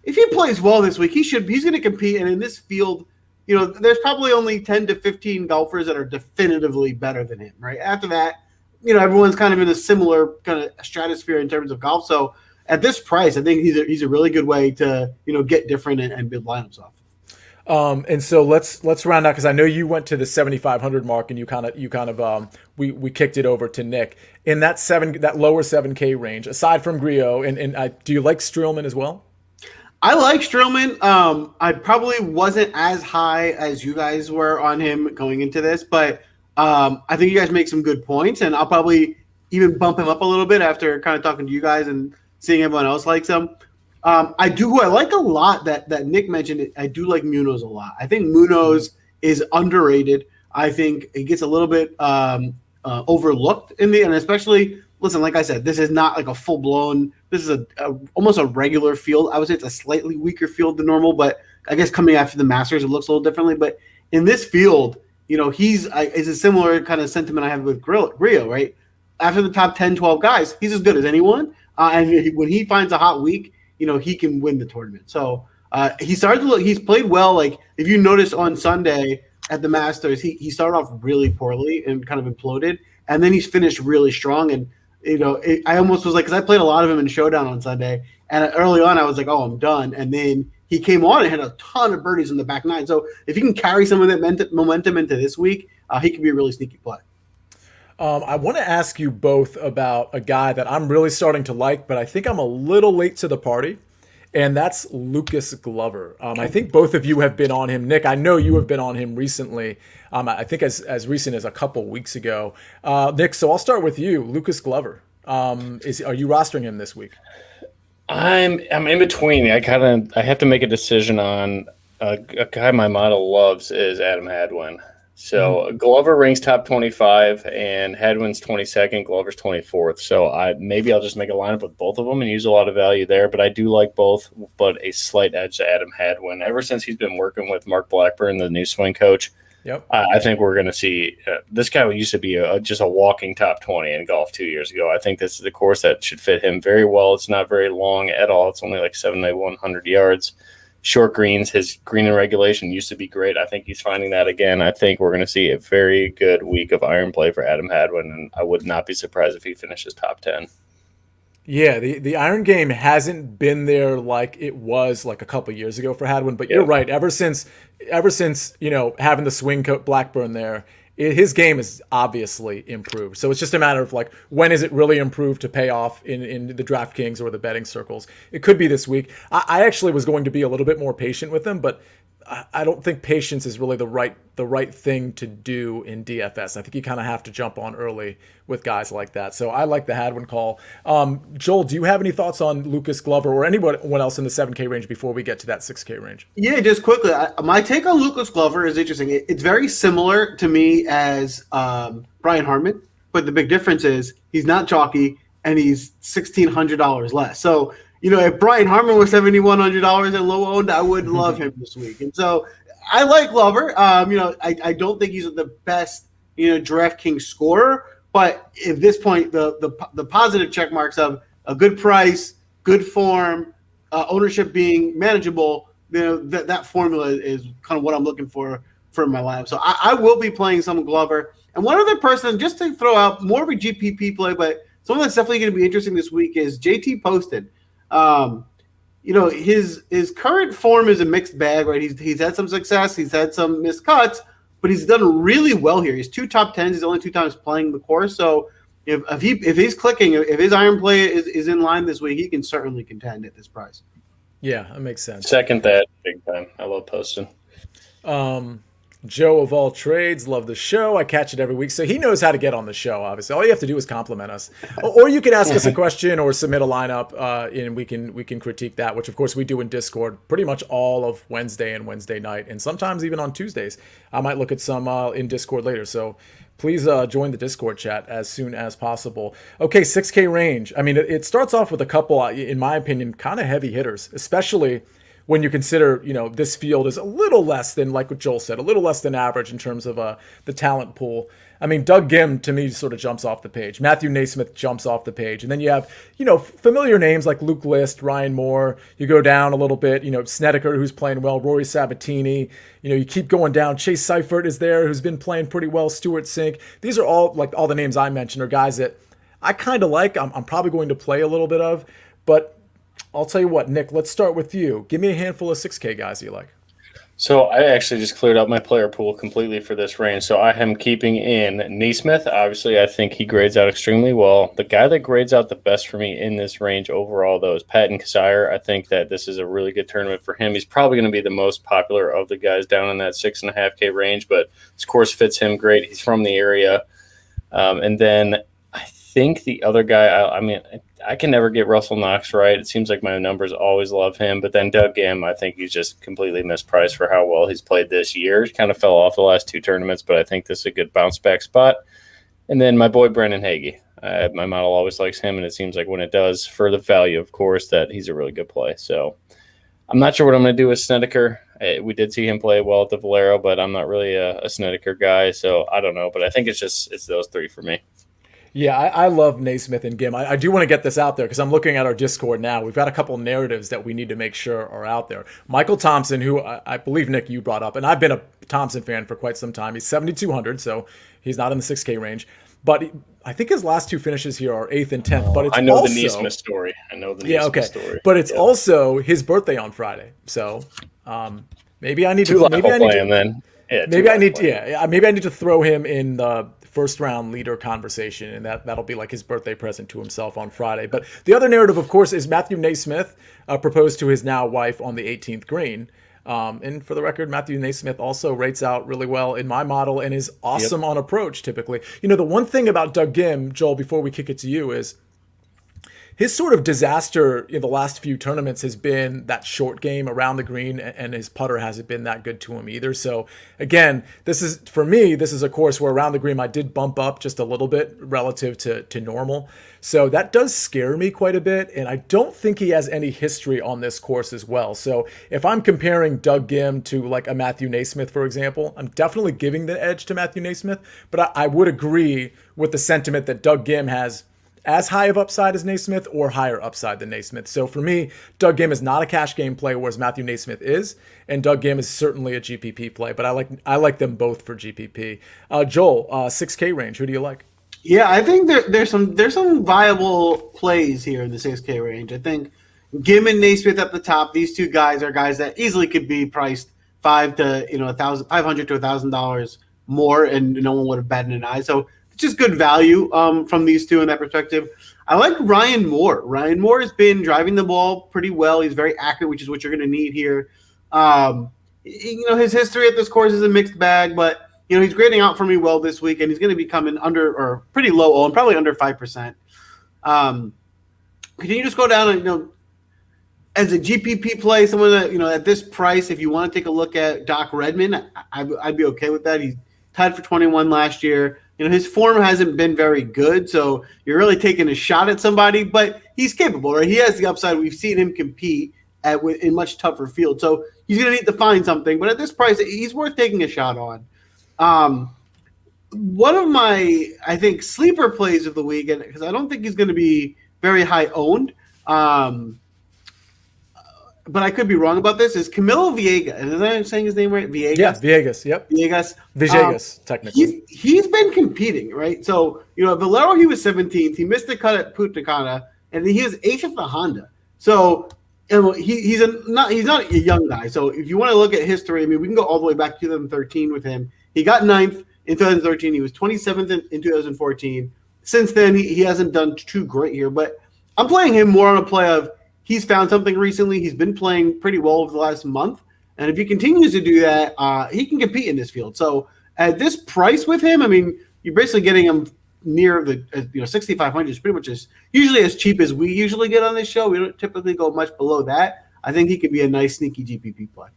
If he plays well this week, he's going to compete. And in this field, there's probably only 10 to 15 golfers that are definitively better than him, right? After that, everyone's kind of in a similar kind of stratosphere in terms of golf. So at this price, I think he's a really good way to, get different and build lineups off. And so let's round out because I know you went to the 7,500 mark and we kicked it over to Nick in that lower 7K range. Aside from Griot, and do you like Streelman as well? I like Streelman. I probably wasn't as high as you guys were on him going into this, but I think you guys make some good points, and I'll probably even bump him up a little bit after kind of talking to you guys and seeing everyone else likes him. I like a lot that Nick mentioned. I do like Munoz a lot. I think Munoz is underrated. I think he gets a little bit overlooked and especially, listen, like I said, this is not like a full blown. This is almost a regular field. I would say it's a slightly weaker field than normal, but I guess coming after the Masters, it looks a little differently. But in this field, he's a similar kind of sentiment I have with Griot, right? After the top 10, 12 guys, he's as good as anyone. And when he finds a hot week, he can win the tournament. So he's played well. Like if you notice on Sunday at the Masters, he started off really poorly and kind of imploded. And then he's finished really strong. And, I almost was like, because I played a lot of him in Showdown on Sunday. And early on, I was like, oh, I'm done. And then he came on and had a ton of birdies in the back 9. So if he can carry some of that momentum into this week, he can be a really sneaky play. I want to ask you both about a guy that I'm really starting to like, but I think I'm a little late to the party, and that's Lucas Glover. I think both of you have been on him. Nick, I know you have been on him recently. I think as recent as a couple weeks ago. Nick, so I'll start with you. Lucas Glover. Are you rostering him this week? I'm in between. I have to make a decision on a guy my model loves is Adam Hadwin. So Glover ranks top 25 and Hadwin's 22nd, Glover's 24th. So maybe I'll just make a lineup with both of them and use a lot of value there. But I do like both, but a slight edge to Adam Hadwin. Ever since he's been working with Mark Blackburn, the new swing coach, yep. I think we're going to see this guy used to be just a walking top 20 in golf 2 years ago. I think this is the course that should fit him very well. It's not very long at all. It's only like 7,100 yards. Short greens, his green and regulation used to be great. I think he's finding that again. I think we're going to see a very good week of iron play for Adam Hadwin, and I would not be surprised if he finishes top 10. Yeah, the iron game hasn't been there like it was like a couple years ago for Hadwin, but you're right. Ever since having the swing coach Blackburn there, his game is obviously improved. So it's just a matter of like, when is it really improved to pay off in the DraftKings or the betting circles? It could be this week. I actually was going to be a little bit more patient with him, but I don't think patience is really the right thing to do in DFS. I think you kind of have to jump on early with guys like that. So I like the Hadwin call. Joel, do you have any thoughts on Lucas Glover or anyone else in the 7K range before we get to that 6K range? Yeah, just quickly, my take on Lucas Glover is interesting. It's very similar to me as Brian Harmon, but the big difference is he's not chalky and he's $1,600 less. So if Brian Harmon was $7,100 and low owned, I would love him this week. And so I like Glover. I don't think he's the best, DraftKings scorer, but at this point, the positive check marks of a good price, good form, ownership being manageable, that formula is kind of what I'm looking for my lineup. So I will be playing some Glover. And one other person, just to throw out more of a GPP play, but someone that's definitely going to be interesting this week is JT Poston. His current form is a mixed bag, right? He's had some success, he's had some missed cuts, but he's done really well here. He's 2 top 10s. He's only 2 times playing the course, so if he's clicking, if his iron play is in line this week, he can certainly contend at this price. Yeah, that makes sense. Second that big time. I love Poston. Joe of all trades, love the show. I catch it every week, so he knows how to get on the show. Obviously, all you have to do is compliment us, or you can ask us a question or submit a lineup, and we can critique that. Which, of course, we do in Discord pretty much all of Wednesday and Wednesday night, and sometimes even on Tuesdays. I might look at some in Discord later. So please join the Discord chat as soon as possible. Okay, 6K range. I mean, it starts off with a couple, in my opinion, kind of heavy hitters, especially when you consider, this field is a little less than, like what Joel said, a little less than average in terms of the talent pool. I mean, Doug Gim, to me, sort of jumps off the page. Matthew Naismith jumps off the page. And then you have, familiar names like Luke List, Ryan Moore. You go down a little bit, Snedeker, who's playing well, Rory Sabatini. You keep going down. Chase Seifert is there, who's been playing pretty well, Stuart Sink. These are all the names I mentioned are guys that I kind of like. I'm probably going to play a little bit of. But I'll tell you what, Nick, let's start with you. Give me a handful of 6K guys you like. So I actually just cleared out my player pool completely for this range. So I am keeping in Naismith. Obviously, I think he grades out extremely well. The guy that grades out the best for me in this range overall, though, is Patton Cassaire. I think that this is a really good tournament for him. He's probably going to be the most popular of the guys down in that 6.5K range, but this course fits him great. He's from the area. And then I think the other guy, I can never get Russell Knox right. It seems like my numbers always love him. But then Doug Gim, I think he's just completely mispriced for how well he's played this year. He kind of fell off the last two tournaments, but I think this is a good bounce back spot. And then my boy Brendan Hagee. My model always likes him, and it seems like when it does, for the value, of course, that he's a really good play. So I'm not sure what I'm going to do with Snedeker. We did see him play well at the Valero, but I'm not really a Snedeker guy, so I don't know. But I think it's those three for me. Yeah, I love Naismith and Gim. I do want to get this out there because I'm looking at our Discord now. We've got a couple narratives that we need to make sure are out there. Michael Thompson, who I believe, Nick, you brought up, and I've been a Thompson fan for quite some time. He's 7,200, so he's not in the 6K range. But I think his last two finishes here are 8th and 10th. But it's I know also the Naismith story. Story. But it's also his birthday on Friday. So maybe I need to. Maybe I need to. Then. Yeah, maybe I need to throw him in the first round leader conversation, and that'll be like his birthday present to himself on Friday. But the other narrative, of course, is Matthew Naismith proposed to his now wife on the 18th green. And for the record, Matthew Naismith also rates out really well in my model and is awesome on approach typically. The one thing about Doug Gim, Joel, before we kick it to you, is his sort of disaster in the last few tournaments has been that short game around the green, and his putter hasn't been that good to him either. So again, this is a course where around the green I did bump up just a little bit relative to normal. So that does scare me quite a bit, and I don't think he has any history on this course as well. So if I'm comparing Doug Gim to like a Matthew Naismith, for example, I'm definitely giving the edge to Matthew Naismith, but I would agree with the sentiment that Doug Gim has as high of upside as Naismith or higher upside than Naismith. So for me, Doug Gim is not a cash game play, whereas Matthew Naismith is, and Doug Gim is certainly a GPP play, but I like them both for GPP. Joel, 6K range, who do you like? Yeah, I think there's some viable plays here in the 6K range. I think Gim and Naismith at the top. These two guys are guys that easily could be priced $500 to $1,000 more, and no one would have batted an eye. So just good value from these two in that perspective. I like Ryan Moore. Ryan Moore has been driving the ball pretty well. He's very accurate, which is what you're going to need here. His history at this course is a mixed bag, but he's grading out for me well this week, and he's going to be coming under or pretty low and probably under 5%. Can you just go down and as a GPP play, someone that at this price, if you want to take a look at Doc Redman, I'd be okay with that. He's tied for 21 last year. His form hasn't been very good, so you're really taking a shot at somebody, but he's capable, right? He has the upside. We've seen him compete in much tougher fields, so he's going to need to find something. But at this price, he's worth taking a shot on. One of my, I think, sleeper plays of the week, because I don't think he's going to be very high owned, but I could be wrong about this, is Camilo Villegas. Is that saying his name right? Villegas? Yeah, Villegas. Yep. Villegas, technically. He's been competing, right? So, Valero, he was 17th. He missed the cut at Punta Cana, and he was 8th at the Honda. So, he's not a young guy. So, if you want to look at history, we can go all the way back to 2013 with him. He got 9th in 2013. He was 27th in 2014. since then, he hasn't done too great here. But I'm playing him more on a play of he's found something recently. He's been playing pretty well over the last month. And if he continues to do that, he can compete in this field. So at this price with him, I mean, you're basically getting him near the 6,500 is pretty much usually as cheap as we usually get on this show. We don't typically go much below that. I think he could be a nice sneaky GPP play.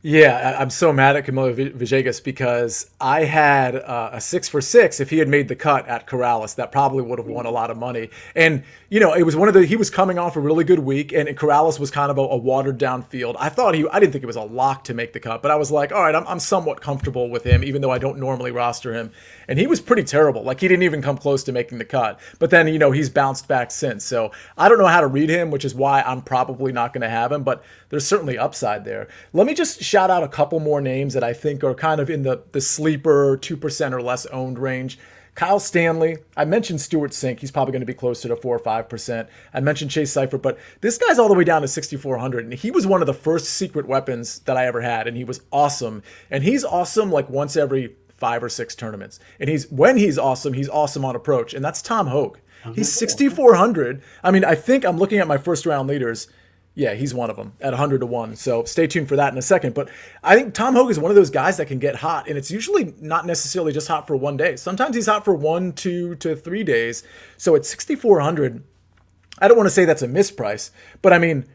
Yeah, I'm so mad at Camilo Villegas because I had a 6 for 6. If he had made the cut at Corrales, that probably would have won a lot of money. And, it was he was coming off a really good week, and Corrales was kind of a watered down field. I didn't think it was a lock to make the cut, but I was like, all right, I'm somewhat comfortable with him, even though I don't normally roster him. And he was pretty terrible. Like, he didn't even come close to making the cut. But then, he's bounced back since. So I don't know how to read him, which is why I'm probably not going to have him, but there's certainly upside there. Let me just shout out a couple more names that I think are kind of in the sleeper 2% or less owned range. Kyle Stanley. I mentioned Stuart Sink. He's probably going to be closer to 4 or 5%. I mentioned Chase Seifert, but this guy's all the way down to 6,400. And he was one of the first secret weapons that I ever had. And he was awesome. And he's awesome like once every 5 or 6 tournaments. And when he's awesome on approach. And that's Tom Hogue. He's 6,400. I mean, I think I'm looking at my first round leaders. Yeah, he's one of them at 100 to 1. So stay tuned for that in a second. But I think Tom Hogue is one of those guys that can get hot, and it's usually not necessarily just hot for one day. Sometimes he's hot for 1, 2 to 3 days. So at 6,400, I don't want to say that's a misprice, but I mean,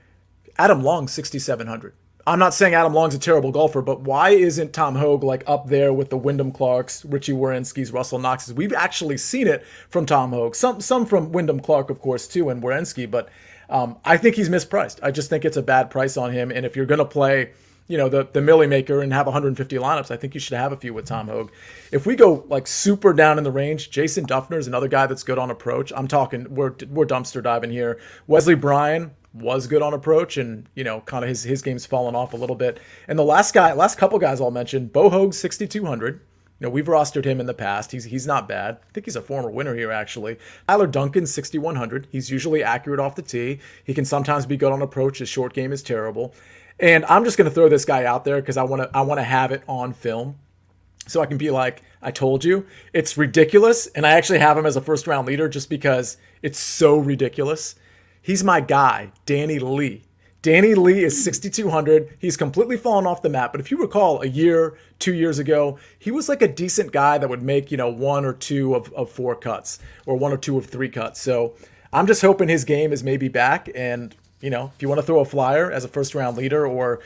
Adam Long's 6,700. I'm not saying Adam Long's a terrible golfer, but why isn't Tom Hogue like up there with the Wyndham Clarks, Richie Werenski's, Russell Knox's? We've actually seen it from Tom Hogue. Some from Wyndham Clark, of course, too, and Werenski, but I think he's mispriced. I just think it's a bad price on him. And if you're going to play, the Millie Maker and have 150 lineups, I think you should have a few with Tom Hogue. If we go like super down in the range, Jason Duffner is another guy that's good on approach. I'm talking, we're dumpster diving here. Wesley Bryan was good on approach, and kind of his game's fallen off a little bit. And the last couple guys I'll mention, Bo Hogue 6,200. We've rostered him in the past. He's not bad. I think he's a former winner here, actually. Tyler Duncan, 6,100. He's usually accurate off the tee. He can sometimes be good on approach. His short game is terrible. And I'm just going to throw this guy out there because I want to have it on film so I can be like, I told you. It's ridiculous, and I actually have him as a first-round leader just because it's so ridiculous. He's my guy, Danny Lee. Danny Lee is 6,200. He's completely fallen off the map. But if you recall, a year, 2 years ago, he was like a decent guy that would make, 1 or 2 of 4 cuts or 1 or 2 of 3 cuts. So I'm just hoping his game is maybe back. And, if you want to throw a flyer as a first round leader or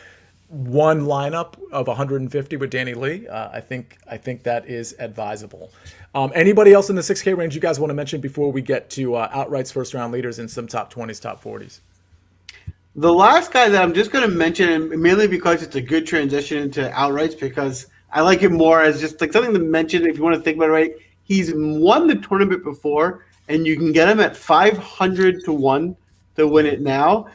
one lineup of 150 with Danny Lee, I think that is advisable. Anybody else in the 6K range you guys want to mention before we get to outrights first round leaders and some top 20s, top 40s? The last guy that I'm just going to mention, mainly because it's a good transition into outrights, because I like him more as just like something to mention if you want to think about it right. He's won the tournament before, and you can get him at 500 to 1 to win it now.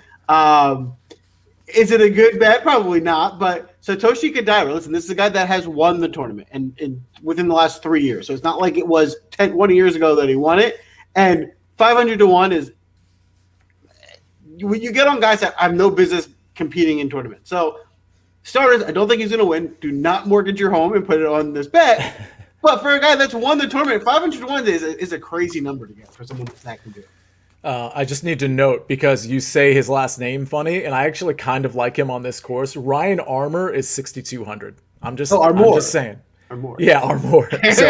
Is it a good bet? Probably not, but Satoshi Kodaira, listen, this is a guy that has won the tournament and within the last 3 years. So it's not like it was 20 years ago that he won it. And 500 to 1 is – you get on guys that have no business competing in tournaments. So, starters, I don't think he's going to win. Do not mortgage your home and put it on this bet. But for a guy that's won the tournament, 500 to 1 is a crazy number to get for someone that can do it. I just need to note, because you say his last name funny, and I actually kind of like him on this course. Ryan Armour is 6,200. I'm just saying. Armour. Yeah, Armour. So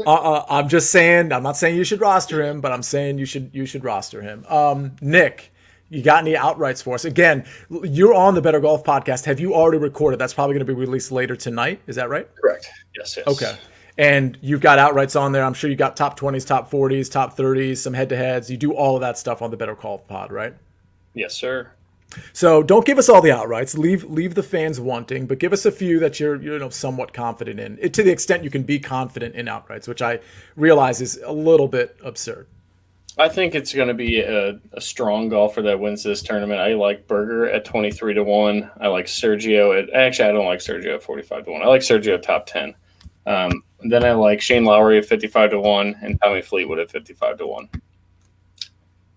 I'm just saying. I'm not saying you should roster him, but I'm saying you should roster him. Nick, you got any outrights for us? Again, you're on the Better Golf podcast. Have you already recorded? That's probably going to be released later tonight. Is that right? Correct. Yes. Okay. And you've got outrights on there. I'm sure you got top 20s, top 40s, top 30s, some head-to-heads. You do all of that stuff on the Better Golf pod, right? Yes, sir. So don't give us all the outrights. Leave the fans wanting, but give us a few that you're somewhat confident in, to the extent you can be confident in outrights, which I realize is a little bit absurd. I think it's going to be a strong golfer that wins this tournament. I like Berger at 23 to 1. I like Sergio I don't like Sergio at 45 to 1. I like Sergio top 10. Then I like Shane Lowry at 55 to 1 and Tommy Fleetwood at 55 to 1.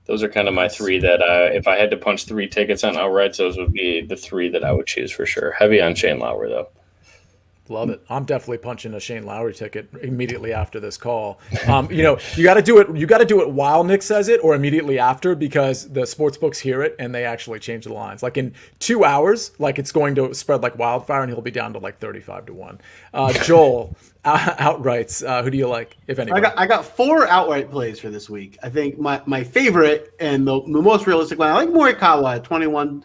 Those are kind of my three that if I had to punch 3 tickets on outrights, those would be the 3 that I would choose for sure. Heavy on Shane Lowry, though. Love it. I'm definitely punching a Shane Lowry ticket immediately after this call. You got to do it. You got to do it while Nick says it or immediately after, because the sports books hear it and they actually change the lines. Like in 2 hours, like it's going to spread like wildfire and he'll be down to like 35-1. Joel, outrights. Who do you like, if anybody? I got 4 outright plays for this week. I think my favorite and the most realistic one, I like Morikawa at 21-1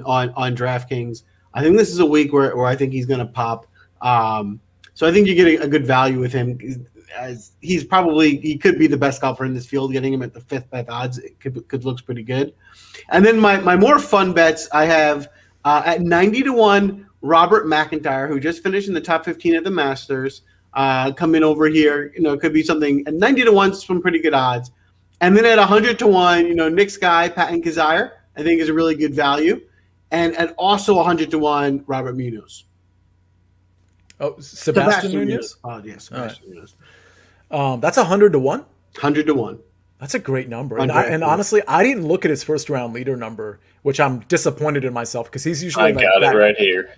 on DraftKings. I think this is a week where I think he's going to pop. So I think you're getting a good value with him, as he could be the best golfer in this field. Getting him at the 5th best odds, it could looks pretty good. And then my more fun bets, I have at 90-1 Robert McIntyre, who just finished in the top 15 at the Masters, coming over here. It could be something at 90-1, some pretty good odds. And then at 100-1, Nick's guy Patton Cassaire, I think is a really good value. And at also 100-1, Robert Munoz. Oh, Sebastian Munoz? Oh, yes, Sebastian Munoz. That's 100-1? 100-1. That's a great number. And honestly, I didn't look at his first round leader number, which I'm disappointed in myself because he's usually I got it right here.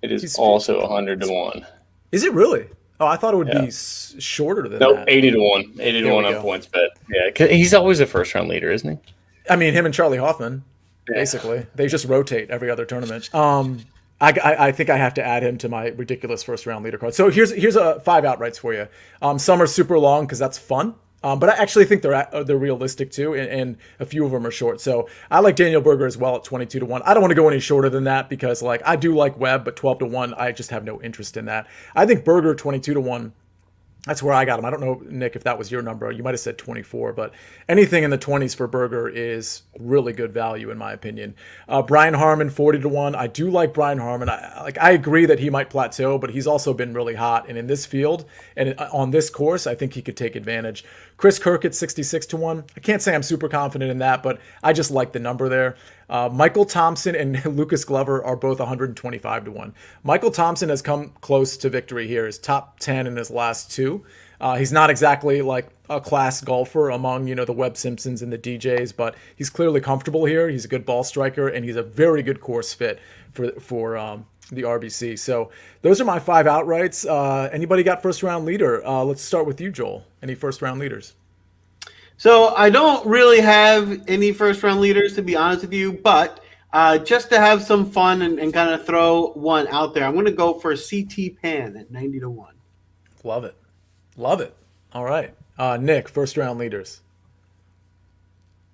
It is also 100-1. Is it really? Oh, I thought it would be shorter than that. 80-1. 80-1 on points bet. Yeah, he's always a first round leader, isn't he? I mean, him and Charlie Hoffman. Basically, they just rotate every other tournament. I think I have to add him to my ridiculous first round leader card. So here's 5 outrights for you. Some are super long because that's fun, but I actually think they're realistic too, and a few of them are short. So I like Daniel Berger as well at 22-1. I don't want to go any shorter than that because I do like Webb, but 12-1 I just have no interest in that. I think Berger 22-1. That's where I got him. I don't know, Nick, if that was your number. You might have said 24, but anything in the 20s for Berger is really good value in my opinion. Brian Harmon, 40-1. I do like Brian Harmon. I agree that he might plateau, but he's also been really hot. And in this field and on this course, I think he could take advantage. Chris Kirk at 66-1. I can't say I'm super confident in that, but I just like the number there. Michael Thompson and Lucas Glover are both 125-1. Michael Thompson has come close to victory here. He's top 10 in his last 2. He's not exactly like a class golfer among, the Webb Simpsons and the DJs, but he's clearly comfortable here. He's a good ball striker, and he's a very good course fit for the RBC. So those are my 5 outrights. Anybody got first round leader? Let's start with you, Joel. Any first round leaders? So I don't really have any first round leaders, to be honest with you, but just to have some fun and kind of throw one out there, I'm going to go for CT Pan at 90-1. Love it. All right. Nick, first round leaders.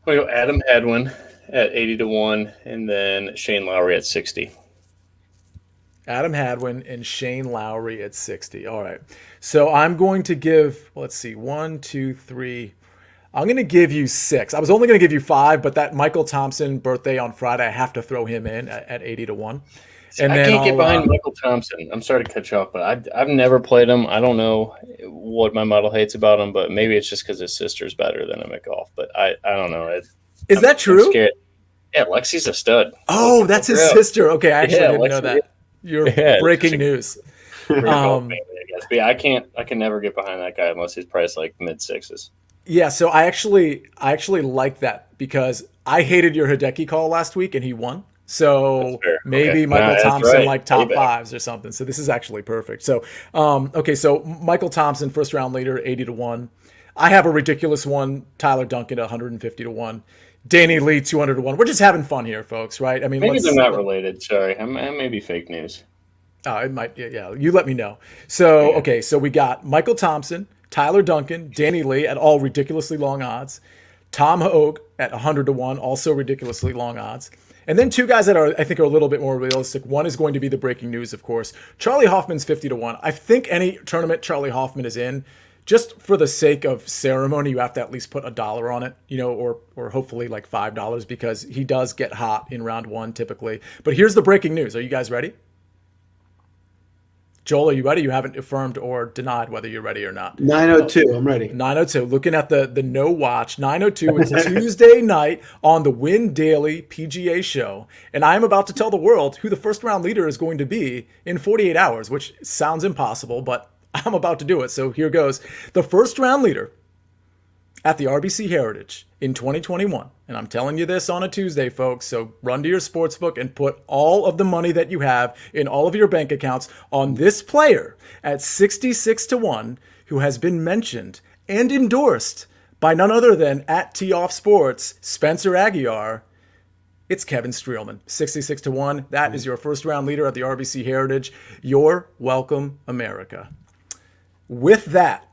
We go Adam Hadwin at 80-1 and then Shane Lowry at 60. Adam Hadwin and Shane Lowry at 60. All right. So I'm going to give, 1, 2, 3. I'm going to give you 6. I was only going to give you 5, but that Michael Thompson birthday on Friday, I have to throw him in at 80-1. And I can't get behind Michael Thompson. I'm sorry to cut you off, but I've never played him. I don't know what my model hates about him, but maybe it's just because his sister's better than him at golf. But I don't know. Is that true? I'm scared. Yeah, Lexi's a stud. Oh, that's his sister. Okay, I actually didn't know that. You're breaking news. Family, I guess. But yeah, I can never get behind that guy unless he's priced like mid-6s. Yeah, so I actually like that because I hated your Hideki call last week and he won. So maybe Michael Thompson like top 5s or something. So this is actually perfect. So so Michael Thompson, first round leader, 80-1. I have a ridiculous one, Tyler Duncan at 150-1. Danny Lee, 200-1. We're just having fun here, folks, right? I mean, maybe they're not related. Sorry, maybe fake news. It might. Yeah, you let me know. So so we got Michael Thompson, Tyler Duncan, Danny Lee at all ridiculously long odds. Tom Hogue at 100-1, also ridiculously long odds. And then 2 guys that I think are a little bit more realistic. One is going to be the breaking news, of course. Charlie Hoffman's 50-1. I think any tournament Charlie Hoffman is in, just for the sake of ceremony, you have to at least put $1 on it, or hopefully like $5 because he does get hot in round 1 typically. But here's the breaking news. Are you guys ready? Joel, are you ready? You haven't affirmed or denied whether you're ready or not. 9:02. I'm ready. 9:02. Looking at the no watch. 9:02. It's Tuesday night on the Win Daily PGA show, and I am about to tell the world who the first round leader is going to be in 48 hours, which sounds impossible, but I'm about to do it. So here goes. The first round leader at the RBC Heritage in 2021, and I'm telling you this on a Tuesday, folks, so run to your sportsbook and put all of the money that you have in all of your bank accounts on this player at 66-1, who has been mentioned and endorsed by none other than at Tee Off Sports, Spencer Aguiar. It's Kevin Streelman, 66-1. That is your first round leader at the RBC Heritage. You're welcome, America. With that,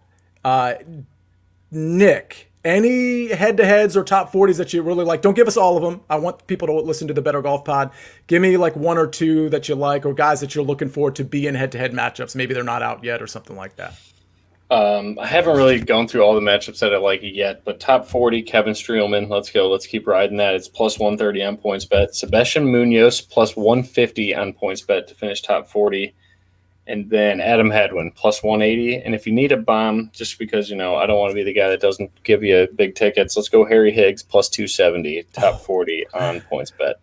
Nick, any head-to-heads or top 40s that you really like? Don't give us all of them. I want people to listen to the Better Golf Pod. Give me like one or two that you like, or guys that you're looking for to be in head-to-head matchups. Maybe they're not out yet or something like that. I haven't really gone through all the matchups that I like yet, but top 40, Kevin Streelman. Let's go. Let's keep riding that. It's plus 130 on PointsBet. Sebastian Munoz plus 150 on PointsBet to finish top 40. And then Adam Hadwin plus 180. And if you need a bomb, just because, I don't want to be the guy that doesn't give you big tickets, let's go Harry Higgs plus 270, top 40 on PointsBet.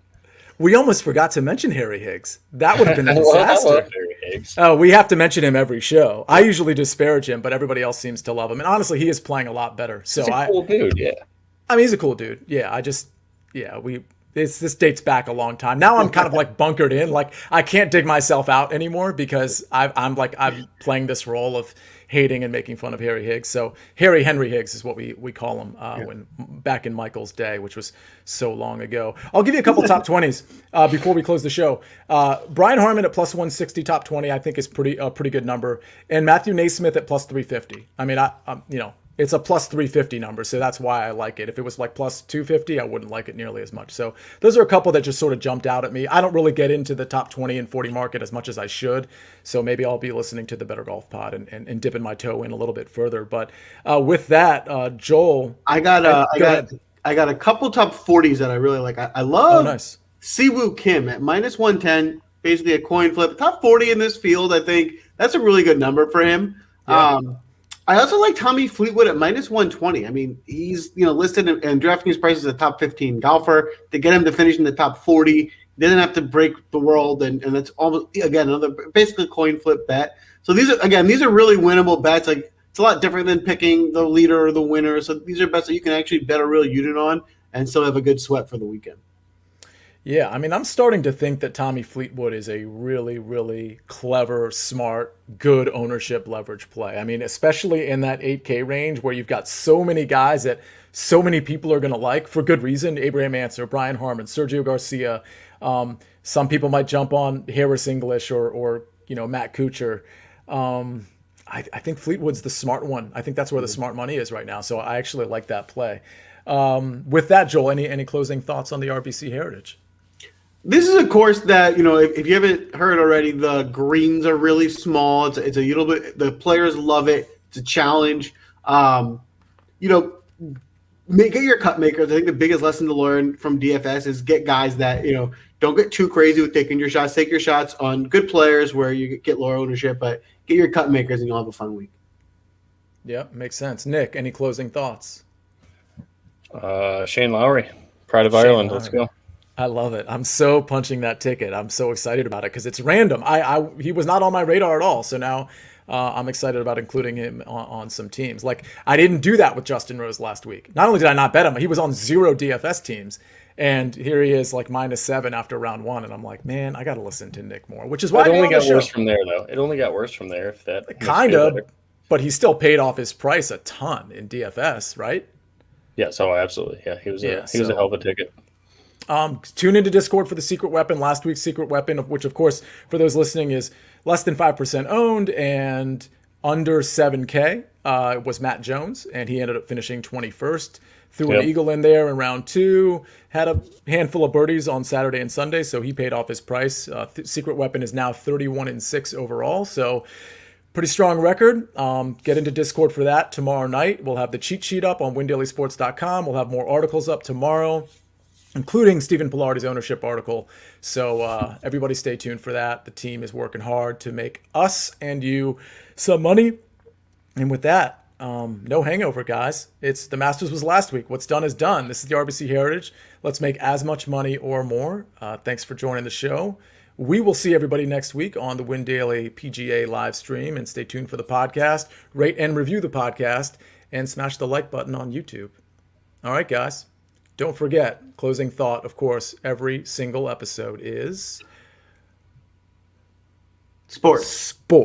We almost forgot to mention Harry Higgs. That would have been a disaster. I love Harry Higgs. Oh, we have to mention him every show. I usually disparage him, but everybody else seems to love him. And honestly, he is playing a lot better. So he's a cool dude, yeah. I mean, he's a cool dude. Yeah, this dates back a long time. Now I'm kind of like bunkered in. Like I can't dig myself out anymore because I'm playing this role of hating and making fun of Harry Higgs. So Henry Higgs is what we call him when back in Michael's day, which was so long ago. I'll give you a couple top 20s before we close the show. Brian Harmon at plus 160, top 20, I think is a pretty good number. And Matthew Naismith at plus 350. I mean, it's a plus 350 number, so that's why I like it. If it was like plus 250, I wouldn't like it nearly as much. So those are a couple that just sort of jumped out at me. I don't really get into the top 20 and 40 market as much as I should, so maybe I'll be listening to the Better Golf Pod and dipping my toe in a little bit further. But with that, Joel, I got a couple top 40s that I really like. I love nice. Siwoo Kim at minus 110, basically a coin flip. Top 40 in this field, I think that's a really good number for him. Yeah. I also like Tommy Fleetwood at minus 120. I mean, he's listed in DraftKings prices as a top 15 golfer. To get him to finish in the top 40, he doesn't have to break the world, and that's almost again another basically coin flip bet. So these are really winnable bets. Like it's a lot different than picking the leader or the winner. So these are bets that you can actually bet a real unit on and still have a good sweat for the weekend. Yeah, I mean, I'm starting to think that Tommy Fleetwood is a really, really clever, smart, good ownership leverage play. I mean, especially in that 8K range where you've got so many guys that so many people are going to like for good reason. Abraham Ancer, Brian Harmon, Sergio Garcia. Some people might jump on Harris English or Matt Kuchar. I think Fleetwood's the smart one. I think that's where the smart money is right now. So I actually like that play. With that, Joel, any closing thoughts on the RBC Heritage? This is a course that, if you haven't heard already, the greens are really small. It's a little bit, the players love it. It's a challenge. Get your cut makers. I think the biggest lesson to learn from DFS is get guys that, don't get too crazy with taking your shots. Take your shots on good players where you get lower ownership, but get your cut makers and you'll have a fun week. Yeah, makes sense. Nick, any closing thoughts? Shane Lowry, Pride of Ireland. Let's go. I love it. I'm so punching that ticket. I'm so excited about it because it's random. He was not on my radar at all. So now I'm excited about including him on some teams. Like I didn't do that with Justin Rose last week. Not only did I not bet him, he was on 0 DFS teams. And here he is like -7 after round 1. And I'm like, man, I got to listen to Nick more, which is why it only got worse from there, though. It only got worse from there. If that kind of, but he still paid off his price a ton in DFS, right? Yes, absolutely. Yeah, he was a hell of a ticket. Tune into Discord for the secret weapon. Last week's secret weapon, which of course, for those listening, is less than 5% owned and under 7K, was Matt Jones, and he ended up finishing 21st. Threw an eagle in there in round 2, had a handful of birdies on Saturday and Sunday, so he paid off his price. Secret weapon is now 31-6 overall, so pretty strong record. Get into Discord for that tomorrow night. We'll have the cheat sheet up on WinDailySports.com. We'll have more articles up tomorrow, including Stephen Pillardi's ownership article. So everybody stay tuned for that. The team is working hard to make us and you some money. And with that, no hangover, guys. The Masters was last week. What's done is done. This is the RBC Heritage. Let's make as much money or more. Thanks for joining the show. We will see everybody next week on the Win Daily PGA live stream, and stay tuned for the podcast. Rate and review the podcast, and smash the like button on YouTube. All right, guys. Don't forget, closing thought, of course, every single episode is Sports. Sport.